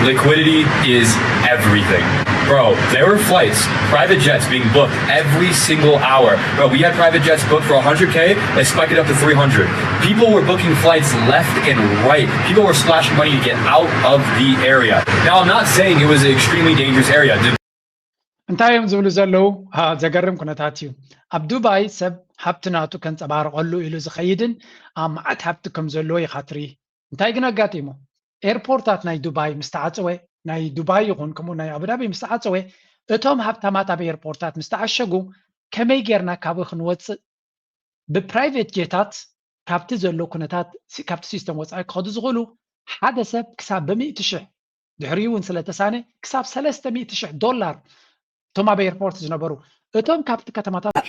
Liquidity is everything. Bro, there were flights, private jets being booked every single hour. Bro, we had private jets booked for 100K, they spiked it up to 300. People were booking flights left and right. People were splashing money to get out of the area. Now, I'm not saying it was an extremely dangerous area. እንታይ እዮም ዝብሉ ዘለው ዘገርም ኩነታት እዩ ኣብ ዱባይ ሰብ ሃብቲ ናቱ ከንፀባርቀሉ ኢሉ ዝኸይድን ኣብ መዓት ሃብቲ ከም ዘለዎ ይኻትሪ እንታይ ግን ኣጋጢሙ ኤርፖርታት ናይ ዱባይ ምስተዓፀወ ናይ ዱባይ ይኹን ከምኡ ናይ አቡዳቢ ምስተዓፀወ እቶም ሃብታማት ኣብ ኤርፖርታት ምስተዓሸጉ ከመይ ጌርና ካብ ክንወፅእ ብፕራይቬት ጄታት ካብቲ ዘሎ ኩነታት ካብቲ ሲስተም ወፃኢ ክኸዱ ዝኽእሉ ሓደ ሰብ ክሳብ ብ100,000 ድሕሪኡ እውን ስለተሳነ ክሳብ $300,000 Toma Bay Airport is Nabaru.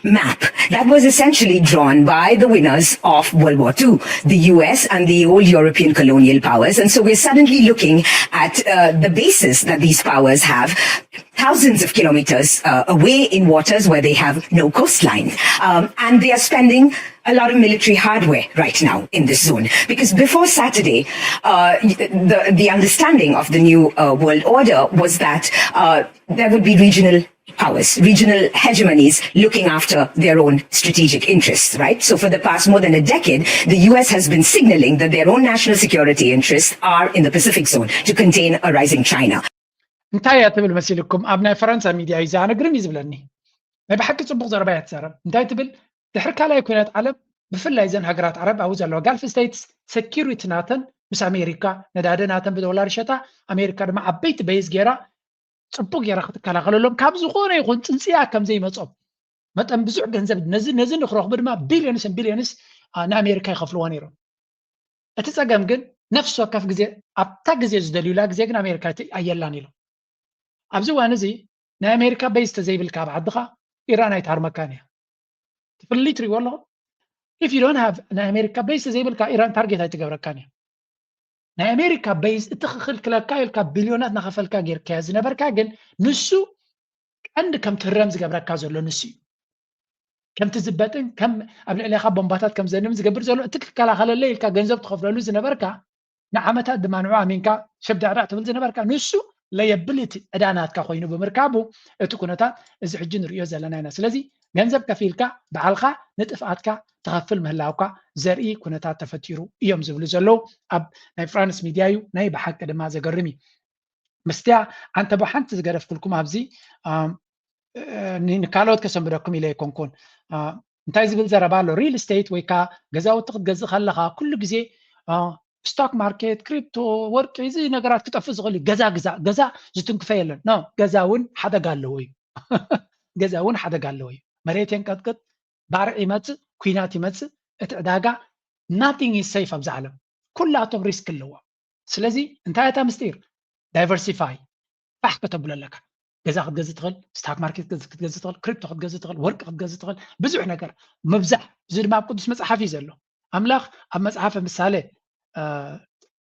Map that was essentially drawn by the winners of World War II, the US and the old European colonial powers. And so we're suddenly looking at the bases that these powers have thousands of kilometers away in waters where they have no coastline. And they are spending a lot of military hardware right now in this zone. Because before Saturday, the understanding of the new world order was that there would be regional powers, regional hegemonies looking after their own strategic interests, right? So for the past more than a decade, the US has been signaling that their own national security interests are in the Pacific zone to contain a rising China. እንታይ ትብል መሲልኩም ኣብ ናይ ፈረንሳ ሚድያ እዩ ዛነግርም ይዝብለኒ ናይ ብሓቂ ጽቡቕ ዘረባ እያ እንታይ ትብል ድሕሪ ካልኣይ ኩነት ዓለም ብፍላይ ዘን ሃገራት ዓረብ ኣብኡ ዘለዋ ጋልፍ ስቴትስ ሴኪሪቲ ናተን ምስ ኣሜሪካ ነዳዲ ናተን ብዶላር ሸጣ ኣሜሪካ ድማ ዓበይቲ በይዝ ጌራ ጽቡቕ ጌራ ክትከላኸለሎም ካብ ዝኾነ ይኹን ፅንፅያ ከም ዘይመጾም መጠን ብዙሕ ገንዘብ ነዚ ንኽረኽቡ ድማ ቢልዮንስ ንኣሜሪካ ይኸፍልዎ ነይሮም እቲ ፀገም ግን ነፍሲ ወከፍ ግዜ ኣብታ ግዜ ዝደልዩላ ግዜ ግን ኣሜሪካ ኣየላን ኢሎም ኣብዚ እዋን እዚ ናይ ኣሜሪካ በይዝ ተዘይብልካ ኣብ ዓድኻ ኢራን ኣይትሃርመካን እያ ትፍሊ ትሪእዎ ኣለኹም if you don't have ናይ ኣሜሪካ በይዝ ተዘይብልካ ኢራን ታርጌት ኣይትገብረካን እያ ናይ ኣሜሪካ በይዝ እቲ ክኽልክለካ ኢልካ ቢልዮናት ናኸፈልካ ጌርካ ዝነበርካ ግን ንሱ ቀንዲ ከም ትረም ዝገብረካ ዘሎ ንሱ እዩ ከም ትዝበጥን ከም ኣብ ልዕሊኻ ቦምባታት ከም ዘንም ዝገብር ዘሎ እቲ ክከላኸለለ ኢልካ ገንዘብ ትኸፍለሉ ዝነበርካ ንዓመታት ድማ ንዑ ኣሚንካ ሸብዳዕዳዕ ትብል ዝነበርካ ንሱ ለየብልቲ ዕዳናትካ ኮይኑ ብምርካቡ እቲ ኩነታት እዚ ሕጂ ንሪኦ ዘለና ኢና ስለዚ ገንዘብ ከፊልካ በዓልካ ንጥፍኣትካ ተኸፍል ምህላውካ ዘርኢ ኩነታት ተፈጢሩ እዮም ዝብሉ ዘለው ኣብ ናይ ፍራንስ ሚድያ እዩ ናይ ብሓቂ ድማ ዘገርም እዩ መስትያ ኣንተ ብሓንቲ ዝገደፍኩልኩም ኣብዚ ንካልኦት ከሰንብደኩም ኢለ ኣይኮንኩን እንታይ ዝብል ዘረባ ኣሎ ሪል ስቴት ወይ ከዓ ገዛውቲ ክትገዝእ ከለካ ኩሉ ግዜ ስቶክ ማርኬት ክሪፕቶ ወርቂ እዚ ነገራት ክጠፍእ ዝኽእል ገዛ ዝትንክፈ የለን ኖ ገዛ እውን ሓደጋ ኣለዎ እዩ ገዛ እውን ሓደጋ ኣለዎ እዩ መሬት የንቀጥቅጥ ባርዕ ይመፅእ ኩናት ይመፅእ እቲ ዕዳጋ ናቲንግ ኢዝ ሴፍ ኣብዚ ዓለም ኩላቶም ሪስክ ኣለዎ ስለዚ እንታይ እታ ምስጢር ዳይቨርሲፋይ ባሕ ከተብሎ ኣለካ ገዛ ክትገዝእ ትኽእል ስቶክ ማርኬት ክትገዝእ ትኽእል ክሪፕቶ ክትገዝእ ትኽእል ወርቂ ክትገዝእ ትኽእል ብዙሕ ነገር ምብዛሕ እዚ ድማ ኣብ ቅዱስ መፅሓፍ እዩ ዘሎ ኣምላኽ ኣብ መፅሓፈ ምሳሌ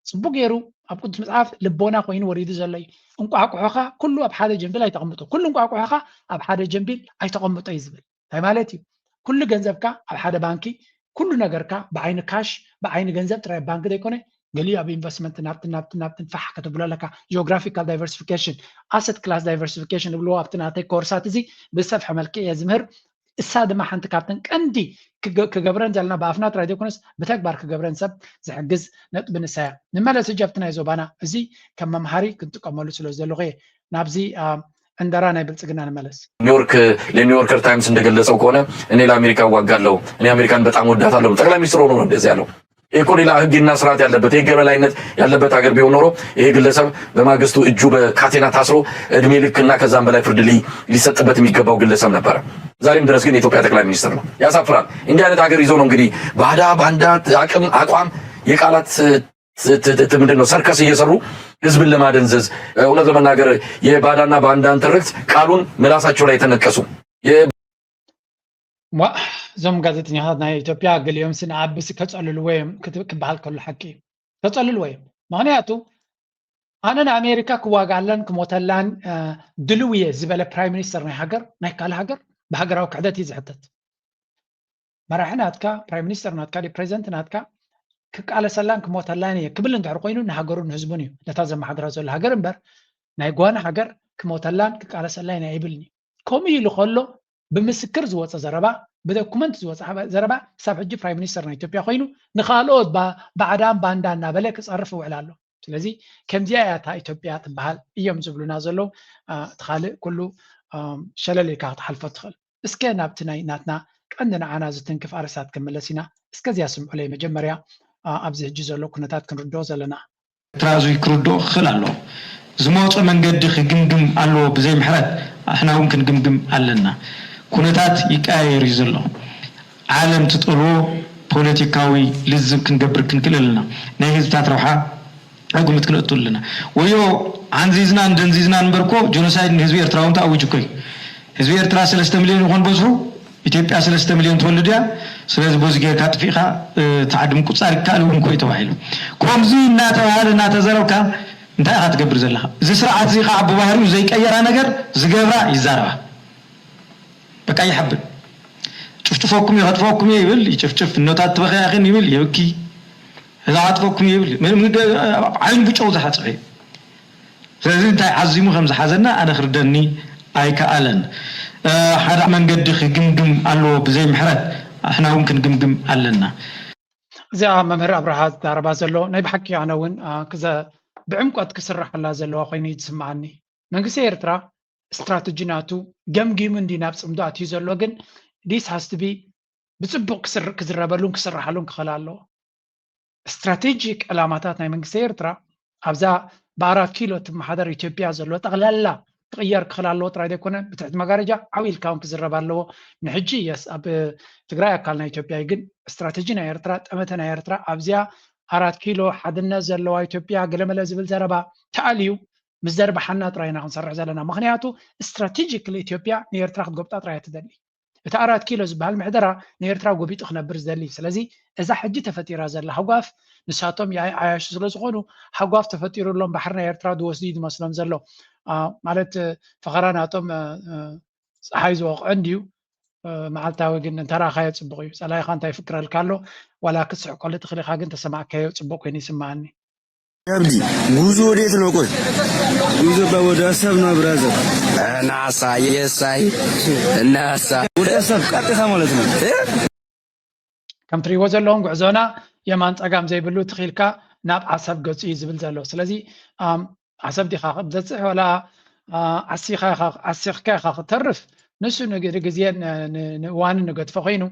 ጽቡቅ ገይሩ ኣብ ቅዱስ መጽሓፍ ልቦና ኮይኑ ወሪዱ ዘሎ እዩ እንቋቁሖኻ ኩሉ ኣብ ሓደ ጀንቢል ኣይተቐምጦ ኩሉ እንቋቁሖኻ ኣብ ሓደ ጀንቢል ኣይተቐምጦ እዩ ዝብል እንታይ ማለት እዩ ኩሉ ገንዘብካ ኣብ ሓደ ባንኪ ኩሉ ነገርካ ብዓይኒ ካሽ ብዓይኒ ገንዘብ ጥራይ ባንኪ ዘይኮነ ገሊኡ ኣብ ኢንቨስትመንት ናብትን ፋሕ ከተብለለካ ጂኦግራፊካል ዳይቨርሲፊኬሽን ኣሰት ክላስ ዳይቨርሲፊኬሽን ብሎ ኣብቲ ናተይ ኮርሳት እዚ ብሰፍሐ መልክዕ እየ ዝምህር እሳ ድማ ሓንቲ ካብተን ቀንዲ ክገብረን ዘለና ብኣፍና ጥራይ ዘይኮነስ ብተግባር ክገብረን ሰብ ዝሕግዝ ነጥቢ ንሳያ ንመለስ ሕጂ ኣብቲ ናይ ዞባና እዚ ከም መምሃሪ ክንጥቀመሉ ስለ ዘለኹ እየ ናብዚ እንደራ ናይ ብልጽግና ንመለስ ኒውዮርክ ለኒውዮርከር ታይምስ እንደገለጸው ከሆነ እኔ ለአሜሪካ ዋጋለሁ እኔ አሜሪካን በጣም ወዳታለሁ ጠቅላይ ሚኒስትር ሆኖ ነው እንደዚህ ያለው ይሄ ሌላ ህግና ስርዓት ያለበት የህግ የበላይነት ያለበት ሀገር ቢሆን ኖሮ ይሄ ግለሰብ በማግስቱ እጁ በካቴና ታስሮ እድሜ ልክና ከዛም በላይ ፍርድ ሊሰጥበት የሚገባው ግለሰብ ነበር ዛሬም ድረስ ግን የኢትዮጵያ ጠቅላይ ሚኒስትር ነው ያሳፍራል እንዲህ አይነት ሀገር ይዞ ነው እንግዲህ ባንዳ አቋም የቃላት ምንድነው ሰርከስ እየሰሩ ህዝብን ለማደንዘዝ እውነት ለመናገር የባዳና ባንዳን ትርክት ቃሉን ምላሳቸው ላይ ተነቀሱ እዞም ጋዜጠኛታት ናይ ኢትዮጵያ ገሊኦም ስንዓብስ ከፀልልዎ እዮም ክበሃል ከሎ ሓቂ ከፀልልዎ እዮም ምክንያቱ ኣነ ንኣሜሪካ ክዋጋለን ክሞተላን ድልው እየ ዝበለ ፕራይም ሚኒስተር ናይ ሃገር ናይ ካልእ ሃገር ብሃገራዊ ክሕደት እዩ ዝሕተት መራሒ ናትካ ፕራይም ሚኒስተር ናትካ ፕሬዚደንት ናትካ ክቃለሰላን ክሞተላን እየ ክብል እንድሕር ኮይኑ ንሃገሩን ህዝቡን እዩ ነታ ዘመሓድራ ዘሎ ሃገር እምበር ናይ ጓና ሃገር ክሞተላን ክቃለሰላን ኣይብልኒ ከምኡ ኢሉ ከሎ ብምስክር ዝወፀ ዘረባ ብዶኩመንት ዝወፀ ዘረባ ሳብ ሕጂ ፕራይም ሚኒስተር ናይ ኢትዮጵያ ኮይኑ ንኻልኦት ባዕዳን ባንዳ እናበለ ክፀርፍ ውዕል ኣሎ ስለዚ ከምዚኣ እያ እታ ኢትዮጵያ ትበሃል እዮም ዝብሉና ዘለው ትኻልእ ኩሉ ሸለሌልካ ክትሓልፎ ትኽእል እስከ ናብቲ ናይ ናትና ቀንዲ ንዓና ዝትንክፍ ኣርእስታት ክምለስ ኢና እስከዚያ ስምዑለይ መጀመርያ ኣብዚ ሕጂ ዘሎ ኩነታት ክንርድኦ ዘለና ትራዙ ክርድኦ ክኽእል ኣሎ ዝመወፀ መንገዲ ክግምግም ኣለዎ ብዘይ ምሕረት ኣሕና እውን ክንግምግም ኣለና ኩነታት ይቀያየር እዩ ዘሎ ዓለም ትጠልዎ ፖለቲካዊ ልዝብ ክንገብር ክንክእል ኣለና ናይ ህዝብታት ረብሓ ኣጉምት ክንእቱ ኣለና ወዮ አንዚዝናን ደንዚዝናን በርኮ ጆኖሳይድ ንህዝቢ ኤርትራ እውን ተኣውጅ እኮ እዩ ህዝቢ ኤርትራ 3 ሚልዮን ይኾን በዝሑ ኢትዮጵያ 3 ሚልዮን ትወልድ እያ ስለዚ በዚ ጌርካ ጥፊእኻ ተዓድም ቁፃር ይከኣል እውን ኮይ ተባሂሉ ከምዚ እናተባሃለ እናተዘረብካ እንታይ ኢኻ ትገብር ዘለኻ እዚ ስርዓት እዚ ከዓ ብባህሪኡ ዘይቀየራ ነገር ዝገብራ ይዛረባ በቃ ይحبን ጭፍጭፎኩም ይኸጥፎኩም ይብል ይጭፍጭፍ ኖታት ተበኺያኺን ይብል ይብኪ እዛ አጥፎኩም ይብል ዓይን ብጨው ዝሓጽፈ ስለዚ እንታይ ዓዚሙ ከም ዝሓዘና ኣነ ክርደኒ ኣይከኣለን ሓደ መንገዲ ክግምግም ኣለዎ ብዘይ ምሕረት ኣሕና እውን ክንግምግም ኣለና እዚኣ መምህር ኣብርሃ ዝዛረባ ዘሎ ናይ ብሓቂ ኣነ እውን ብዕምቆት ክስራሕላ ዘለዋ ኮይኑ ይስምዓኒ መንግስቲ ኤርትራ ስትራቴጂ ናቱ ገምጊሙ እንዲ ናብ ፅምዶ ኣትዩ ዘሎ ግን ዲስ ሃስ ቱ ቢ ብፅቡቅ ክዝረበሉን ክስራሓሉን ክኽእል ኣለዎ ስትራቴጂክ ዕላማታት ናይ መንግስቲ ኤርትራ ኣብዛ ብ4 ኪሎ ትመሓደር ኢትዮጵያ ዘሎ ጠቕላላ ክቅየር ክኽእል ኣለዎ ጥራይ ዘይኮነ ብትሕቲ መጋረጃ ዓብዪ ኢልካ እውን ክዝረብ ኣለዎ ንሕጂ የስ ኣብ ትግራይ ኣካል ናይ ኢትዮጵያ ግን ስትራቴጂ ናይ ኤርትራ ጠመተ ናይ ኤርትራ ኣብዚያ 4 ኪሎ ሓድነት ዘለዋ ኢትዮጵያ ገለመለ ዝብል ዘረባ ተኣልዩ ምስ ዘረባ ሓና ጥራይና ክንሰርሕ ዘለና ምክንያቱ ስትራቴጂክ ኢትዮጵያ ንኤርትራ ክትጎብጣ ጥራይ ትደሊ እቲ 4 ኪሎ ዝበሃል ምሕደራ ንኤርትራ ጎቢጡ ክነብር ዝደሊ ስለዚ እዛ ሕጂ ተፈጢራ ዘላ ሃጓፍ ንሳቶም ኣያሹ ስለ ዝኾኑ ሃጓፍ ተፈጢሩሎም ባሕሪ ናይ ኤርትራ ዝወስዱ ዝመስሎም ዘሎ ማለት ፈኸራ ናቶም ፀሓይ ዝወቕዖ እንድዩ መዓልታዊ ግን እንተረኻዮ ፅቡቅ እዩ ፀላይኻ እንታይ ይፍክረልካ ኣሎ ዋላ ክስሕ ቆሊ ትኽእል ኢኻ ግን ተሰማዕካዮ ፅቡቅ ኮይኑ ይስማዓኒ ያብዲ ጉዞ ወዴት ነው? ቆይ ጉዞ ወደ አሰብ ነው ብራዘር። ናሳ የሳይ ናሳ ወደ አሰብ ቀጥታ ማለት ነው። ከም ትሪእዎ ዘለኹም ጉዕዞና የማን ፀጋም ዘይብሉ ትኽኢልካ ናብ ዓሰብ ገፁ እዩ ዝብል ዘሎ ስለዚ ዓሰብ ዲኻ ክትበፅሕ ወላ ዓሲኽካ ኢኻ ክትተርፍ ንሱ ንግዜ ንእዋን ንገድፎ ኮይኑ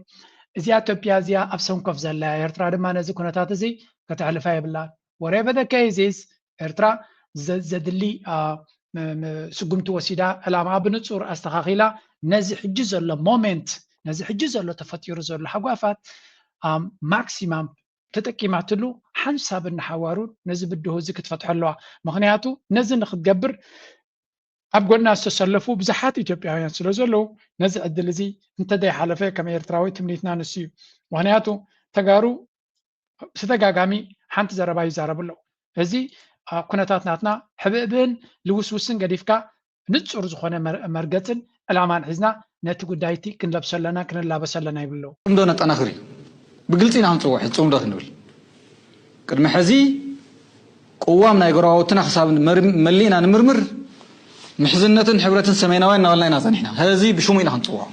እዚኣ ኢትዮጵያ እዚኣ ኣብ ሰንኮፍ ዘላ ኤርትራ ድማ ነዚ ኩነታት እዚ ከተሕልፋ የብላን whatever the case is ኤርትራ ዘድሊ ስጉምቲ ወሲዳ ዕላማ ብንጹር ኣስተኻኺላ ነዚ ሕጂ ዘሎ ሞሜንት ነዚ ሕጂ ዘሎ ተፈጢሩ ዘሎ ሓጓፋት ማክሲማም ተጠቂማትሉ ሓንሳብ እናሓዋሩን ነዚ ብድሆ እዚ ክትፈትሖ ኣለዋ ምክንያቱ ነዚ ንክትገብር ኣብ ጎና ዝተሰለፉ ብዙሓት ኢትዮጵያውያን ስለ ዘለዉ ነዚ ዕድል እዚ እንተዘይሓለፈ ከም ኤርትራዊ ትምኒትና ንሱ እዩ ምክንያቱ ተጋሩ ብተደጋጋሚ ሓንቲ ዘረባ ይዛረብ ኣሎ እዚ ኩነታት ናትና ሕብእብን ልውስውስን ገዲፍካ ንጹር ዝኾነ መርገጽን ዕላማን ሒዝና ነቲ ጉዳይቲ ክንለብሰለና ክንላበሰለና ይብሉ ጽምዶ ነጠናኽሪ ብግልጽ ኢና ክንጽውዕ ጽምዶ ክንብል ቅድሚ ሕዚ ቅዋም ናይ ጎረባውትና ክሳብ መሊእና ንምርምር ምሕዝነትን ሕብረትን ሰሜናውያን እናበልና ኢና ጸኒሕና ሕዚ ብሽሙ ኢና ክንጽውዖ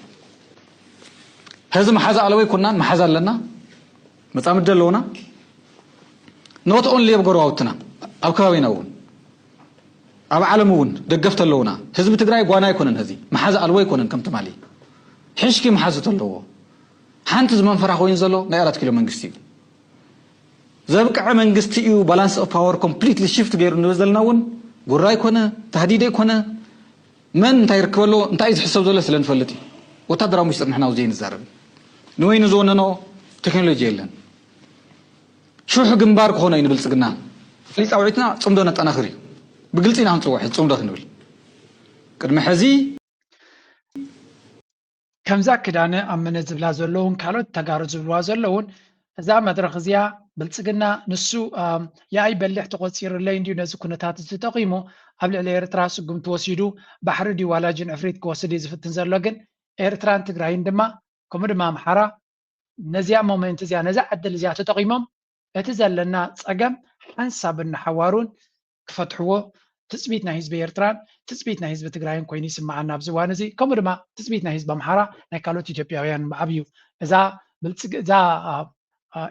ሕዚ መሓዛ ኣለወይ ኩናን መሓዛ ኣለና መጻምድ ኣለውና ኖት ኦንሊ ኣብ ጎረባውትና ኣብ ከባቢና እውን ኣብ ዓለም እውን ደገፍቲ ኣለውና ህዝቢ ትግራይ ጓና ኣይኮነን ሕዚ መሓዛ ኣለወይ ኮነን ከም ትማሊ ሕሽኪ መሓዘት ኣለዎ ሓንቲ ዝመንፈራ ኮይኑ ዘሎ ናይ 4 ኪሎ መንግስቲ እዩ ዘብቅዐ መንግስቲ እዩ ባላንስ ኦፍ ፓወር ኮምፕሊትሊ ሽፍት ገይሩ ንብል ዘለና እውን ጉራ ይኮነ ተህዲድ ይኮነ መን እንታይ ይርከበሎ እንታይ ዝሕሰብ ዘሎ ስለንፈልጥ እዩ ወታደራዊ ምስጢር ንሕና ውዘይ ንዛረብ ንወይኑ ዝወነኖ ቴክኖሎጂ የለን ሹሕ ግንባር ክኾነ እዩ ንብልጽግና ሊፃውዒትና ጽምዶ ነጠናኽር እዩ ብግልጽ ኢና ክንጽውዕ ጽምዶ ክንብል ቅድሚ ሕዚ ከምዛ ክዳነ ኣብ መነ ዝብላ ዘለውን ካልኦት ተጋሩ ዝብልዋ ዘለውን እዛ መድረኽ እዚኣ ብልጽግና ንሱ የኣይ በሊሕ ተቆፂሩለይ እንዲሁ ነዚ ኩነታት ዝተጠቂሙ ኣብ ልዕሊ ኤርትራ ስጉምቲ ወሲዱ ባሕሪ ድዩ ዋላጅን ዕፍሪት ክወስድ እዩ ዝፍትን ዘሎ ግን ኤርትራን ትግራይን ድማ ከምኡ ድማ ኣምሓራ ነዚኣ ሞመንት እዚኣ ነዛ ዕድል እዚኣ ተጠቂሞም እቲ ዘለና ፀገም ሓንሳብን ሓዋሩን ክፈትሕዎ ትፅቢት ናይ ህዝቢ ኤርትራን ትፅቢት ናይ ህዝቢ ትግራይን ኮይኑ ይስማዓና ኣብዚ እዋን እዚ ከምኡ ድማ ትፅቢት ናይ ህዝቢ ኣምሓራ ናይ ካልኦት ኢትዮጵያውያን ዓብዩ እዛ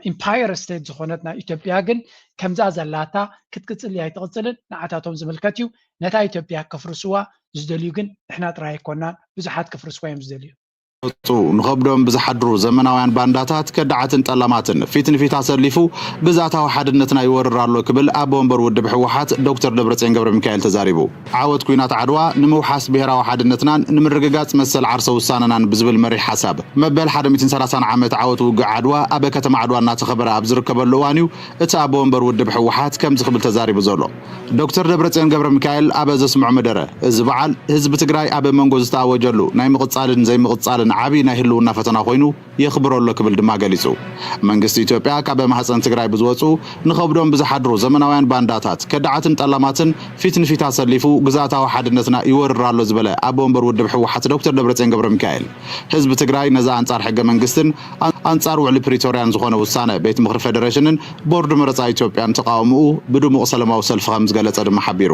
ኢምፓየር ስቴት ዝኾነት ናይ ኢትዮጵያ ግን ከምዛ ዘላታ ክትቅፅል ኣይትቕፅልን ንዓታቶም ዝምልከት እዩ ነታ ኢትዮጵያ ከፍርስዋ ዝደልዩ ግን ንሕና ጥራይ ኣይኮናን ብዙሓት ከፍርስዋ እዮም ዝደልዩ ንኸብዶም ብዝሓድሩ ዘመናውያን ባንዳታት ከዳዓትን ጠላማትን ፊት ንፊት ኣሰሊፉ ግዛታዊ ሓድነትና ይወርር ኣሎ ክብል ኣብ ወንበር ውድብ ሕወሓት ዶክተር ደብረጽዮን ገብረ ሚካኤል ተዛሪቡ ዓወት ኩናት ዓድዋ ንምውሓስ ብሄራዊ ሓድነትናን ንምርግጋጽ መሰል ዓርሰ ውሳነናን ብዝብል መሪሕ ሓሳብ መበል 130 ዓመት ዓወት ውግእ ዓድዋ ኣብ ከተማ ዓድዋ እናተኸበረ ኣብ ዝርከበሉ እዋን እዩ እቲ ኣብ ወንበር ውድብ ሕወሓት ከም ዝኽብል ተዛሪቡ ዘሎ ዶክተር ደብረጽዮን ገብረ ሚካኤል ኣብ ዘስምዑ መደረ እዚ በዓል ህዝቢ ትግራይ ኣብ መንጎ ዝተኣወጀሉ ናይ ምቕጻልን ዘይምቕጻልን ዓብይ ናይ ህልውና ፈተና ኮይኑ የኽብረሎ ክብል ድማ ገሊጹ መንግስቲ ኢትዮጵያ ካብ ማህፀን ትግራይ ብዝወፁ ንኸብዶም ብዝሓድሩ ዘመናውያን ባንዳታት ከዳዓትን ጠላማትን ፊት ንፊት ኣሰሊፉ ግዛታዊ ሓድነትና ይወርር ኣሎ ዝበለ ኣብ ወንበር ውድብ ሕወሓት ዶክተር ደብረጽዮን ገብረ ሚካኤል ህዝቢ ትግራይ ነዛ አንጻር ሕገ መንግስትን አንጻር ውዕሊ ፕሪቶሪያን ዝኾነ ውሳነ ቤት ምክሪ ፌደሬሽንን ቦርድ መረፃ ኢትዮጵያን ተቃውምኡ ብድሙቕ ሰላማዊ ሰልፊ ከም ዝገለጸ ድማ ሓቢሩ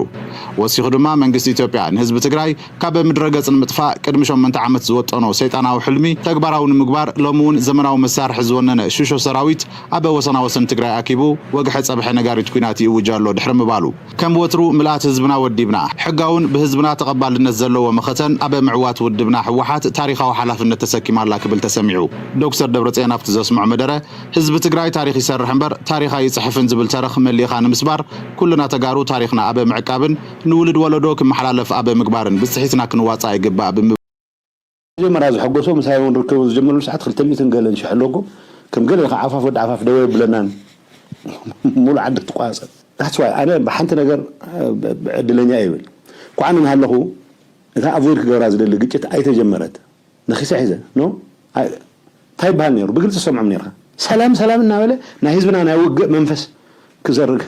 ወሲኹ ድማ መንግስቲ ኢትዮጵያ ንህዝቢ ትግራይ ካብ ምድረ ገጽ ንምጥፋእ ቅድሚ 8 ዓመት ዝወጠኖ ሰይጣናዊ ሕልሚ ተግባራዊ ንምግባር ሎሙን ዘመናዊ መሳርሒ ዝወነነ ሹሾ ሰራዊት ኣብ ወሰና ወሰን ትግራይ ኣኪቡ ወግሐ ፀብሐ ነጋሪት ኩናት ይውጅ ኣሎ ድሕሪ ምባሉ ከም ወትሩ ምልኣት ህዝብና ወዲብና ሕጋውን ብህዝብና ተቐባልነት ዘለዎ መኸተን ኣብ ምዕዋት ውድብና ሕወሓት ታሪኻዊ ሓላፍነት ተሰኪማላ ክብል ተሰሚዑ ዶክተር ደብረጽዮን ኣብቲ ዘስምዑ መደረ ህዝቢ ትግራይ ታሪኽ ይሰርሕ እምበር ታሪኻ ይፅሕፍን ዝብል ተረኽ መሊኻ ንምስባር ኩልና ተጋሩ ታሪኽና ኣብ ምዕቃብን ንውልድ ወለዶ ክመሓላለፍ ኣብ ምግባርን ብፅሒትና ክንዋፃእ ይግባእ መጀመርያ ዝሐጎሶም ሳይሆን ርከቡ ዝጀመሩ ሰዓት 200 ገለን ሽሕለኩም ከም ገለ ዓፋፍ ወድ ዓፋፍ ደው ይብለናን ሙሉ ዓዲ ተቋጸ that's why ኣነ በሓንቲ ነገር ዕድለኛ ይብል ቋዕነ ማለኹ እታ ኣቮይድ ክገብራ ዝደሊ ግጭት ኣይተጀመረት ነኺሰ ሒዘ ኖ ታይባል ነይሩ ብግልጽ ሰምዑም ነይርካ ሰላም እናበለ ናይ ህዝብና ናይ ውግእ መንፈስ ክዘርግ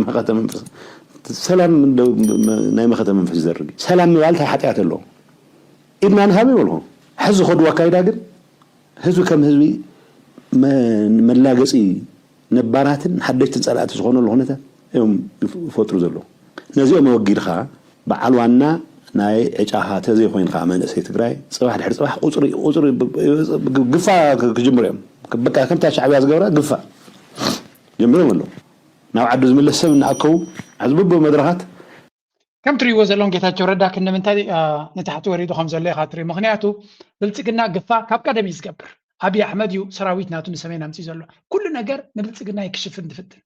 መኸተ መንፈስ ሰላም ናይ መኸተ መንፈስ ዝዘርግ ሰላም ምባል ታይ ሓጢያት ኣለዎ ኢድና ንሃብ ይብልኹ ሕዚ ኸድዋ ካይዳ ግን ህዝቢ ከም ህዝቢ መላገፂ ነባራትን ሓደሽትን ፀላእቲ ዝኾኑ ኩነታት እዮም ይፈጥሩ ዘለዉ ነዚኦም ወጊድኻ በዓል ዋና ናይ ዕጫኻ ተዘይኮይንካ መንእሰይ ትግራይ ፅባሕ ድሕሪ ፅባሕ ቁፅሪ ግፋ ክጅምሩ እዮም በቃ ከምታ ሻዕብያ ዝገብራ ግፋ ጀምሮም ኣለዉ ናብ ዓዱ ዝምለስ ሰብ እናኣከቡ ሕዝቢ መድረኻት كم تري وزلون ጌታቸው ረዳ ክንምንታይ ነታሕቲ ወሪዱ ከም ዘሎ ኢኻ ትሪ ምክንያቱ ብልጽግና ግፋ ካብ ቀደም ይዝገብር አብይ አሕመድ ዩ ሰራዊት ናቱ ንሰሜን አምፂ ዘሎ ኩሉ ነገር ንብልጽግና ይክሽፍን ድፍትን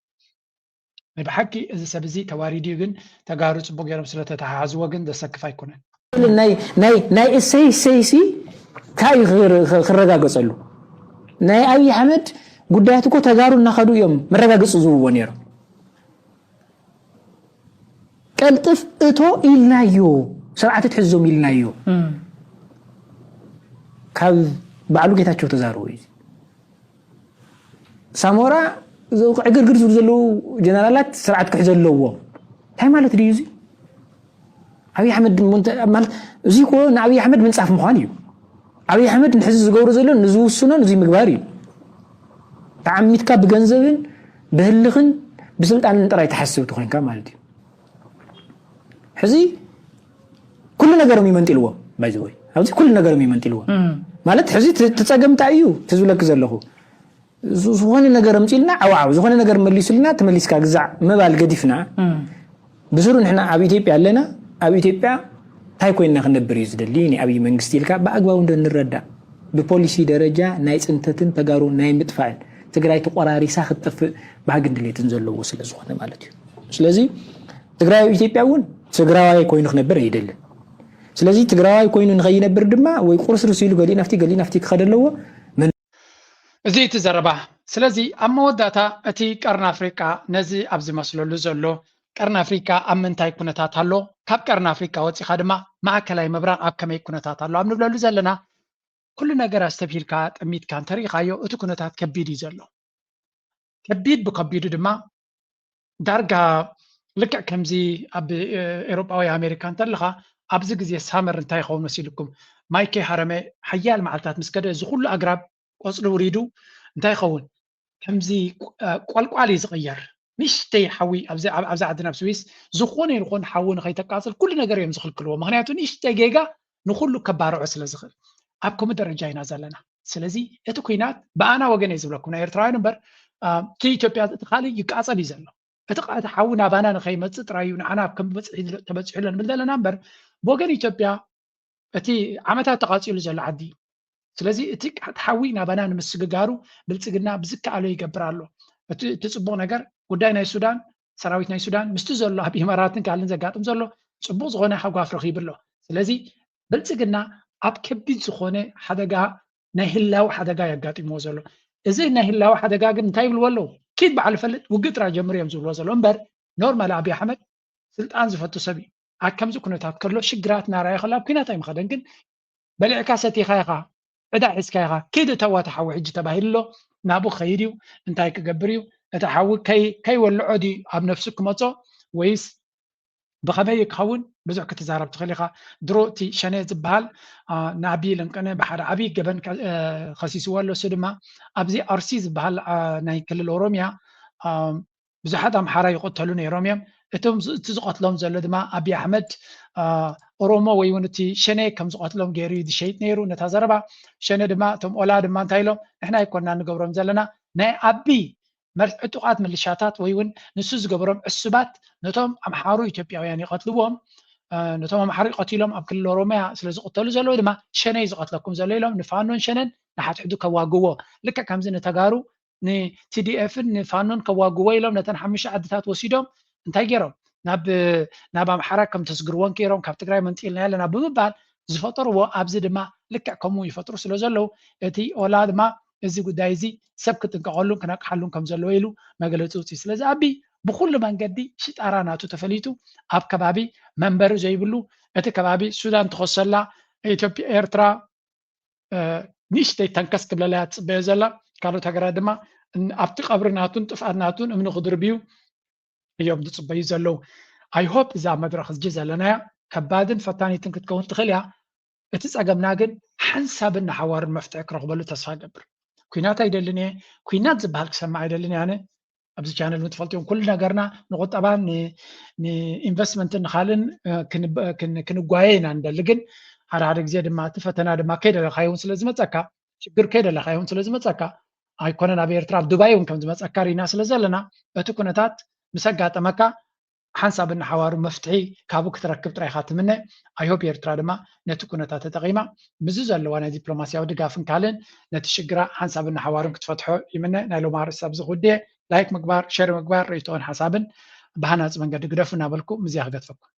በሐቂ እዚ ሰብዚ ተዋሪዲ ግን ተጋሩ ጽቡቅ ገረም ስለተተሓዝዎ ግን ደሰክፍ አይኮነን ናይ እሰይ ታይ ክረጋገጸሉ ናይ አብይ አሕመድ ጉዳያት እኮ ተጋሩ እናኸዱ እዮም መረጋገጽ ዝውዎ ነይሩ ቀልጥፍ እቶ ኢልናዮ ሰብዓት ትሕዞም ኢልናዮ ካብ ባዕሉ ጌታቸው ተዛረቡ ሳሞራ ዕግርግር ዝብሉ ዘለዉ ጀነራላት ስርዓት ክሕዘለዎ እንታይ ማለት ድዩ እዚ አብይ አሕመድ ማለት እዚ እኮ ንአብይ አሕመድ ምንጻፍ ምዃን እዩ አብይ አሕመድ ንሕዚ ዝገብሮ ዘሎ ንዝውስኖን እዚ ምግባር እዩ ተዓሚትካ ብገንዘብን ብህልኽን ብስልጣንን ጥራይ ተሓስብ ትኾንካ ማለት እዩ ሕዚ ኩሉ ነገሮም ይመንጢልዎ ባይዘወይ ኣብዚ ኩሉ ነገሮም ይመንጢልዎ ማለት ሕዚ ተጸገምታ እዩ ትዝብለክ ዘለኹ ዝኾነ ነገር ምጪልና ዓዋዓው ዝኾነ ነገር መሊሱልና ተመሊስካ ግዛዕ መባል ገዲፍና ብስሩ ንሕና ኣብ ኢትዮጵያ ኣለና ኣብ ኢትዮጵያ ታይ ኮይና ክንነብር እዩ ዝደሊ ንኣብይ መንግስቲ ኢልካ ብኣግባቡ እንደንረዳእ ብፖሊሲ ደረጃ ናይ ጽንተትን ተጋሩ ናይ ምጥፋዕን ትግራይ ተቆራሪሳ ክትጠፍእ ባህግን ድሌትን ዘለዎ ስለ ዝኾነ ማለት እዩ ስለዚ ትግራይ ኢትዮጵያ እውን ትግራዋይ ኮይኑ ክነብር አይደለም ስለዚ ትግራዋይ ኮይኑ ንኸይነብር ድማ ወይ ቁርስርስ ኢሉ ገሊ ናፍቲ ክኸደለዎ እዚ ትዘረባ ስለዚ ኣብ መወዳእታ እቲ ቀርኒ ኣፍሪቃ ነዚ ኣብ ዝመስለሉ ዘሎ ቀርኒ ኣፍሪቃ ኣብ ምንታይ ኩነታት ኣሎ ካብ ቀርኒ ኣፍሪቃ ወፂኻ ድማ ማእከላይ ምብራቕ ኣብ ከመይ ኩነታት ኣሎ ኣብ ንብለሉ ዘለና ኩሉ ነገር ኣስተብሂልካ ጠሚትካ እንተሪኢኻዮ እቲ ኩነታት ከቢድ እዩ ዘሎ ከቢድ ብከቢዱ ድማ ዳርጋ ልክዕ ከምዚ ኣብ ኤሮጳዊ ኣሜሪካ እንተለኻ ኣብዚ ግዜ ሳመር እንታይ ይኸውን መሲልኩም ማይኬ ሃረመ ሓያል መዓልታት ምስ ከደ እዚ ኩሉ ኣግራብ ቆፅሊ ውሪዱ እንታይ ይኸውን ከምዚ ቆልቋል እዩ ዝቕየር ንእሽተይ ሓዊ ኣብዚ ዓድና ኣብ ስዊስ ዝኾነ ይኹን ሓዊ ንኸይተቃፅል ኩሉ ነገር እዮም ዝኽልክልዎ ምክንያቱ ንእሽተይ ጌጋ ንኩሉ ከባርዖ ስለ ዝኽእል ኣብ ከምኡ ደረጃ ኢና ዘለና ስለዚ እቲ ኩናት ብኣና ወገን እየ ዝብለኩም ናይ ኤርትራውያን እምበር እቲ ኢትዮጵያ እቲ ካልእ ይቃፀል እዩ ዘሎ እቲ ሓዊ ናባና ንኸይመፅእ ጥራይ እዩ ንዓና ኣብ ከም ተበፂሑ ኣሎ ንብል ዘለና እምበር ብወገን ኢትዮጵያ እቲ ዓመታት ተቃፂሉ ዘሎ ዓዲ እዩ ስለዚ እቲ ሓዊ ናባና ንምስግጋሩ ብልፅግና ብዝከኣሎ ይገብር ኣሎ እቲ ፅቡቕ ነገር ጉዳይ ናይ ሱዳን ሰራዊት ናይ ሱዳን ምስቲ ዘሎ ኣብ ኢማራትን ካልእን ዘጋጥም ዘሎ ፅቡቕ ዝኾነ ሓጓፍ ረኺቡ ኣሎ ስለዚ ብልፅግና ኣብ ከቢድ ዝኾነ ሓደጋ ናይ ህላዊ ሓደጋ የጋጢምዎ ዘሎ እዚ ናይ ህላዊ ሓደጋ ግን እንታይ ይብልዎ ኣለዉ ኪድ በዓል ፈልጥ ውግእ ጥራይ ጀምሩ እዮም ዝብልዎ ዘሎ እምበር ኖርማል ኣብይ ኣሕመድ ስልጣን ዝፈቱ ሰብ እዩ ኣብ ከምዚ ኩነታት ከሎ ሽግራት ናርኣየ ከሎ ኣብ ኩናት ኣይምኸደን ግን በሊዕካ ሰቲኻ ኢኻ ዕዳ ሒዝካ ኢኻ ኪድ እተዋ ተሓዊ ሕጂ ተባሂሉ ኣሎ ናብኡ ከይድ እዩ እንታይ ክገብር እዩ እቲ ሓዊ ከይወልዖ ድዩ ኣብ ነፍሱ ክመፆ ወይስ ብኸመይ ክኸውን ብዙሕ ክትዛረብ ትኽእል ኢኻ ድሮ እቲ ሸነ ዝበሃል ንዓብዪ ለንቀነ ብሓደ ዓብዪ ገበን ከሲስዎ ኣሎ እሱ ድማ ኣብዚ ኣርሲ ዝበሃል ናይ ክልል ኦሮምያ ብዙሓት ኣምሓራ ይቆተሉ ነይሮም እዮም እቶም እቲ ዝቆትሎም ዘሎ ድማ ኣብይ ኣሕመድ ኦሮሞ ወይ እውን እቲ ሸነ ከም ዝቆትሎም ገይሩ ዝሸይጥ ነይሩ ነታ ዘረባ ሸነ ድማ እቶም ኦላ ድማ እንታይ ኢሎም ንሕና ኣይኮንና ንገብሮም ዘለና ናይ ዓብዪ ዕጡቃት ምልሻታት ወይ እውን ንሱ ዝገበሮም ዕሱባት ነቶም ኣምሓሩ ኢትዮጵያውያን ይቀትልዎም ነቶም ኣምሓሩ ይቀትሎም ኣብ ክልል ኦሮምያ ስለ ዝቆተሉ ዘለዉ ድማ ሸነይ ዝቀትለኩም ዘሎ ኢሎም ንፋኖን ሸነን ንሓትሕዱ ከዋግዎ ልክዕ ከምዚ ንተጋሩ ንቲዲኤፍን ንፋኖን ከዋግዎ ኢሎም ነተን 5 ዓድታት ወሲዶም እንታይ ገይሮም ናብ ኣምሓራ ከም ተስግርዎን ገይሮም ካብ ትግራይ መንጢልና ያለና ብምባል ዝፈጠርዎ ኣብዚ ድማ ልክዕ ከምኡ ይፈጥሩ ስለ ዘለዉ እቲ ኦላ ድማ እዚ ጉዳይ እዚ ሰብ ክጥንቀቐሉን ክነቅሓሉን ከም ዘለዎ ኢሉ መግለፂ ውፅኢ ስለዚ ኣብይ ብኩሉ መንገዲ ሽጣራ ናቱ ተፈሊጡ ኣብ ከባቢ መንበሪ ዘይብሉ እቲ ከባቢ ሱዳን ትኸሰላ ኢትዮጵያ ኤርትራ ንእሽተይ ተንከስ ክብለላ ትፅበዮ ዘላ ካልኦት ሃገራት ድማ ኣብቲ ቀብሪ ናቱን ጥፍኣት ናቱን እምኒ ክድርብዩ እዮም ዝፅበዩ ዘለው ኣይሆፕ እዛ መድረክ እዚ ዘለናያ ከባድን ፈታኒትን ክትከውን ትኽእል እያ እቲ ፀገምና ግን ሓንሳብን ሓዋርን መፍትሒ ክረኽበሉ ተስፋ ገብር ኩናት ኣይደልን እየ ኩናት ዝበሃል ክሰማዕ ኣይደልን እየ ኣነ ኣብዚ ቻነል ምትፈልጥዮም ኩሉ ነገርና ንቁጠባን ንኢንቨስትመንትን ንካልን ክንጓየ ኢና ንደሊ ግን ሓደ ሓደ ግዜ ድማ እቲ ፈተና ድማ ከይደለካዮን ስለ ዝመፀካ ሽግር ከይደለካዮን ስለ ዝመፀካ ኣይኮነን ኣብ ኤርትራ ኣብ ዱባይ እውን ከም ዝመፀካ ሪኢና ስለ ዘለና እቲ ኩነታት ምስ ኣጋጠመካ ሓንሳብን ሓዋሩ መፍትሒ ካብኡ ክትረክብ ጥራይካ ትምነ ኣይሆፕ ኤርትራ ድማ ነቲ ኩነታት ተጠቂማ ምዝ ዘለዋ ናይ ዲፕሎማስያዊ ድጋፍን ካልእን ነቲ ሽግራ ሓንሳብን ሓዋሩን ክትፈትሖ ይምነ ናይ ሎማ ርእሲ ኣብ ዝጉዳይ ላይክ ምግባር ሸር ምግባር ርእቶን ሓሳብን ብሃናፅ መንገዲ ግደፉ እናበልኩ ምዝያ ክገትፈኩም